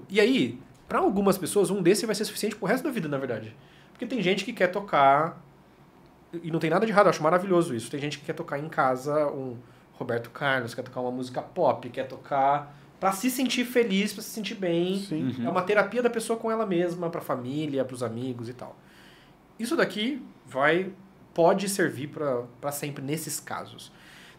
E aí, para algumas pessoas, um desse vai ser suficiente pro resto da vida, na verdade. Porque tem gente que quer tocar, e não tem nada de errado, eu acho maravilhoso isso. Tem gente que quer tocar em casa um Roberto Carlos, quer tocar uma música pop, quer tocar para se sentir feliz, para se sentir bem. Sim. É uma terapia da pessoa com ela mesma, para a família, para os amigos e tal. Isso daqui pode servir para sempre nesses casos.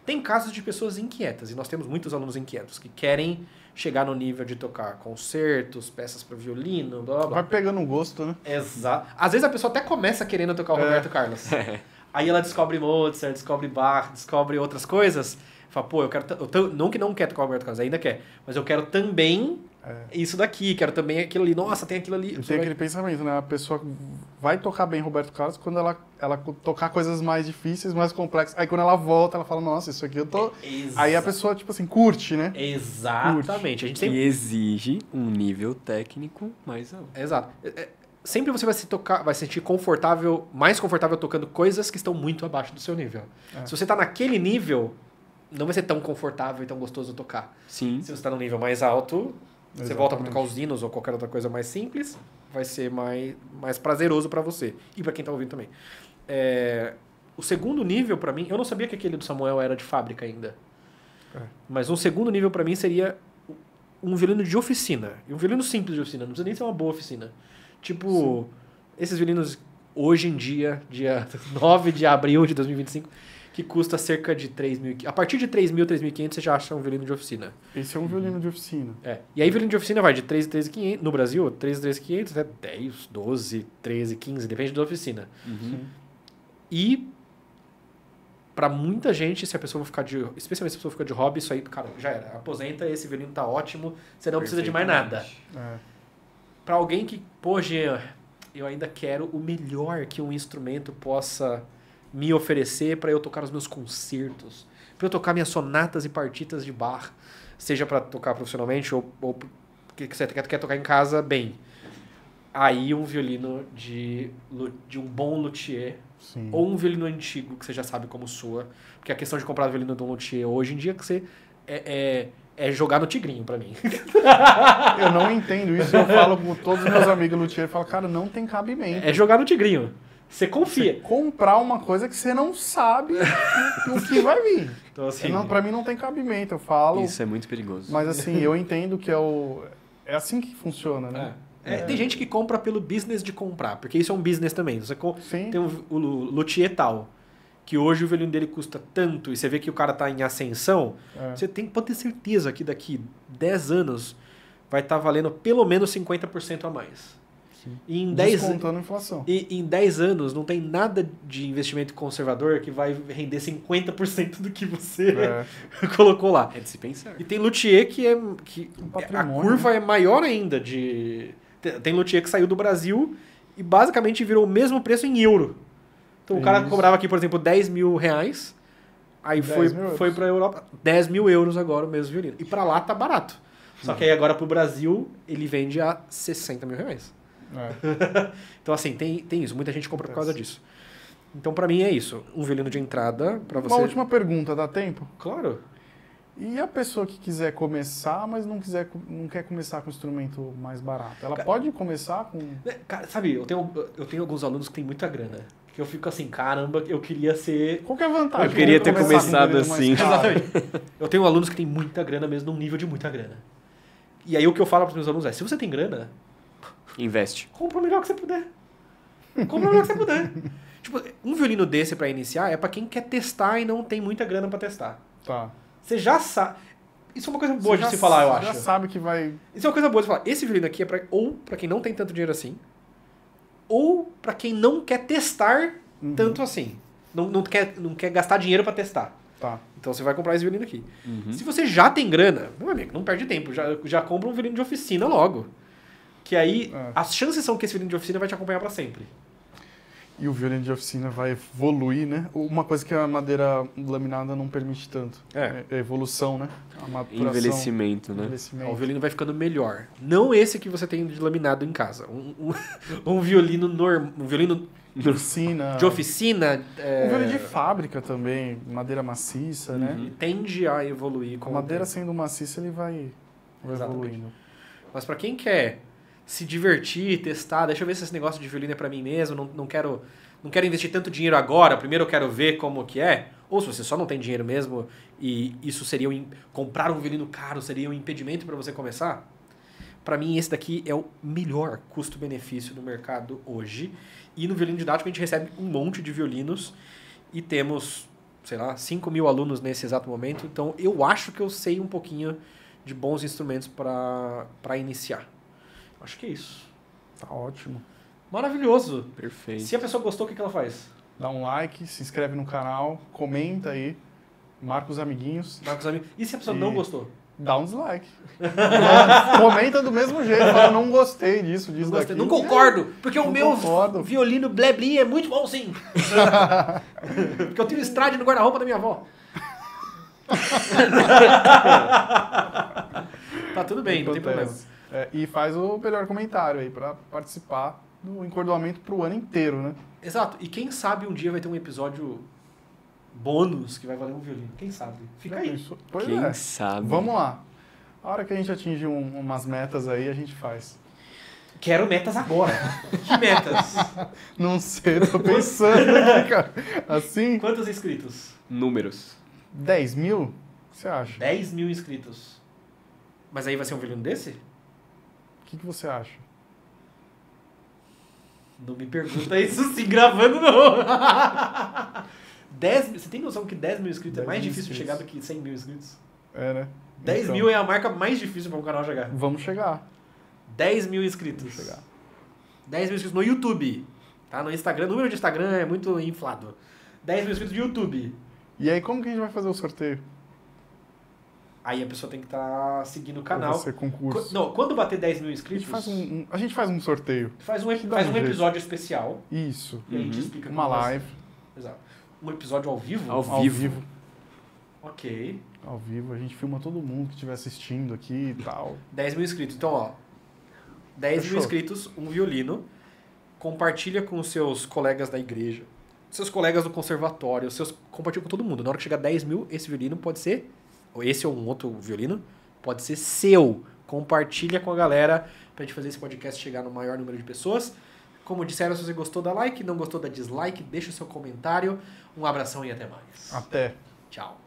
Tem casos de pessoas inquietas, e nós temos muitos alunos inquietos que querem chegar no nível de tocar concertos, peças para violino, blá blá blá. Vai pegando um gosto, né? Exato. Às vezes a pessoa até começa querendo tocar o Roberto Carlos. Aí ela descobre Mozart, descobre Bach, descobre outras coisas. Fala, pô, eu quero... não que não quer tocar o Roberto Carlos, ainda quer. Mas eu quero também isso daqui, quero também aquilo ali. Nossa, tem aquilo ali. Tem aquele pensamento, né? A pessoa vai tocar bem Roberto Carlos quando ela tocar coisas mais difíceis, mais complexas. Aí quando ela volta, ela fala, nossa, isso aqui eu tô... Aí a pessoa, tipo assim, curte, né? Exatamente. Curte. A gente sempre... E exige um nível técnico mais alto. Exato. Sempre você vai se sentir confortável, mais confortável tocando coisas que estão muito abaixo do seu nível. Se você tá naquele nível, não vai ser tão confortável e tão gostoso tocar. Sim. Se você tá no nível mais alto, Exatamente. Você volta para tocar os hinos ou qualquer outra coisa mais simples, vai ser mais prazeroso para você. E para quem tá ouvindo também. O segundo nível, para mim, eu não sabia que aquele do Samuel era de fábrica ainda. Mas um segundo nível, para mim, seria um violino de oficina. E um violino simples de oficina, não precisa nem ser uma boa oficina. Tipo, esses violinos, hoje em dia, dia 9 de abril de 2025, que custa cerca de 3.000. A partir de 3.000, 3.500 você já acha um violino de oficina. Esse é um violino de oficina. E aí violino de oficina vai de 3.500, no Brasil, 3.500 até 10, 12, 13, 15, depende da oficina. E pra muita gente, se a pessoa for ficar especialmente se a pessoa ficar de hobby, isso aí, cara, já era. Aposenta, esse violino tá ótimo, você não precisa de mais nada. Pra alguém que, pô, Jean, eu ainda quero o melhor que um instrumento possa me oferecer para eu tocar os meus concertos, para eu tocar minhas sonatas e partitas de Bach, seja para tocar profissionalmente ou porque você quer tocar em casa, bem. Aí um violino de um bom luthier, Sim. ou um violino antigo que você já sabe como soa, porque a questão de comprar violino de um luthier hoje em dia que você é jogar no tigrinho pra mim. Eu não entendo isso, eu falo com todos os meus amigos luthier, eu falo, cara, não tem cabimento. É jogar no tigrinho. Você confia. Você comprar uma coisa que você não sabe o que vai vir. Então, assim, Pra mim não tem cabimento, eu falo. Isso é muito perigoso. Mas assim, eu entendo que é assim que funciona, né? tem gente que compra pelo business de comprar, porque isso é um business também. Você Sim. tem o luthier tal, que hoje o violino dele custa tanto, e você vê que o cara tá em ascensão, você pode ter certeza que daqui 10 anos vai estar valendo pelo menos 50% a mais. Sim. E em Descontando a inflação. E em 10 anos não tem nada de investimento conservador que vai render 50% do que você colocou lá. É de se pensar. E tem luthier que a patrimônio, curva é maior ainda. Tem luthier que saiu do Brasil e basicamente virou o mesmo preço em euro. Então o cara cobrava aqui, por exemplo, 10 mil reais, aí foi pra Europa, 10 mil euros agora o mesmo violino. E pra lá tá barato. Só que aí agora pro Brasil ele vende a 60 mil reais. Então assim, tem isso. Muita gente compra por causa disso. Então pra mim é isso. Um violino de entrada pra você... Uma última pergunta, dá tempo? Claro. E a pessoa que quiser começar, mas não quer começar com um instrumento mais barato? Ela pode começar com... Cara, sabe, eu tenho alguns alunos que têm muita grana. Que eu fico assim, caramba, eu queria ser... Qual que é a vantagem? Eu queria ter Começar começado com um violino assim. mais caro? Exatamente. Eu tenho alunos que têm muita grana mesmo, num nível de muita grana. E aí o que eu falo para os meus alunos é, se você tem grana, Investe. compra o melhor que você puder. Compra o melhor que você puder. Tipo, um violino desse para iniciar é para quem quer testar e não tem muita grana para testar. Tá. Você já sabe... Isso é uma coisa boa Você de já se falar, eu já acho. sabe que vai... Isso é uma coisa boa de falar. Esse violino aqui é ou para quem não tem tanto dinheiro assim, ou para quem não quer testar tanto assim. Não quer gastar dinheiro para testar. Tá. Então você vai comprar esse violino aqui. Se você já tem grana, meu amigo, não perde tempo. Já compra um violino de oficina logo. Que aí as chances são que esse violino de oficina vai te acompanhar para sempre. E o violino de oficina vai evoluir, né? Uma coisa que a madeira laminada não permite tanto. É a evolução, né? A maturação. Envelhecimento, né? O violino vai ficando melhor. Não esse que você tem de laminado em casa. Um violino normal. Um violino de oficina. De oficina. Um violino de fábrica também, madeira maciça, né? Tende a evoluir. A madeira sendo maciça, ele vai Exatamente. evoluindo. Mas para quem quer se divertir, testar, deixa eu ver se esse negócio de violino é para mim mesmo, não quero investir tanto dinheiro agora, primeiro eu quero ver como que é, ou se você só não tem dinheiro mesmo e isso seria comprar um violino caro seria um impedimento para você começar, para mim esse daqui é o melhor custo-benefício do mercado hoje. E no violino didático a gente recebe um monte de violinos e temos, sei lá, 5 mil alunos nesse exato momento, então eu acho que eu sei um pouquinho de bons instrumentos para iniciar. Acho que é isso. Tá ótimo. Maravilhoso. Perfeito. Se a pessoa gostou, o que ela faz? Dá um like, se inscreve no canal, comenta aí, marca os amiguinhos. Marca os amigos. E se a pessoa não gostou? Dá um dislike. Comenta do mesmo jeito, fala, não gostei disso, Não daqui. Não concordo, porque o meu concordo. violino Blebli é muito bom sim. Porque eu tenho estrade no guarda-roupa da minha avó. Tá tudo bem, não tem problema. E faz o melhor comentário aí pra participar do encordoamento pro ano inteiro, né? Exato. E quem sabe um dia vai ter um episódio bônus que vai valer um violino. Quem sabe? Fica aí. Pois Quem sabe? Vamos lá. A hora que a gente atingir umas metas aí, a gente faz. Quero metas agora. Que metas? Não sei, tô pensando aqui, cara. Assim? Quantos inscritos? Números. 10 mil? O que você acha? 10 mil inscritos. Mas aí vai ser um violino desse? O que você acha? Não me pergunta isso se gravando, não. 10, você tem noção que 10 mil inscritos é mais difícil de chegar do que 100 mil inscritos? É, né? 10 mil é a marca mais difícil para um canal chegar. Vamos chegar. 10 mil inscritos. Vamos chegar. 10 mil inscritos no YouTube. Tá? No Instagram, o número de Instagram é muito inflado. 10 mil inscritos no YouTube. E aí, como que a gente vai fazer o sorteio? Aí a pessoa tem que estar seguindo o canal. Vai ser concurso. Não, quando bater 10 mil inscritos... A gente faz um sorteio. Faz um episódio especial. Isso. E a gente explica uma como vai ser. live. Exato. Um episódio ao vivo? Ao Ao vivo. Ok. Ao vivo, a gente filma todo mundo que estiver assistindo aqui e tal. 10 mil inscritos. Então, ó. 10 Fechou. mil inscritos, um violino. Compartilha com os seus colegas da igreja, seus colegas do conservatório, compartilha com todo mundo. Na hora que chegar 10 mil, esse violino pode ser, ou esse ou um outro violino, pode ser seu. Compartilha com a galera pra gente fazer esse podcast chegar no maior número de pessoas. Como disseram, se você gostou, dá like. Não gostou, dá dislike. Deixa o seu comentário. Um abração e até mais. Até. Tchau.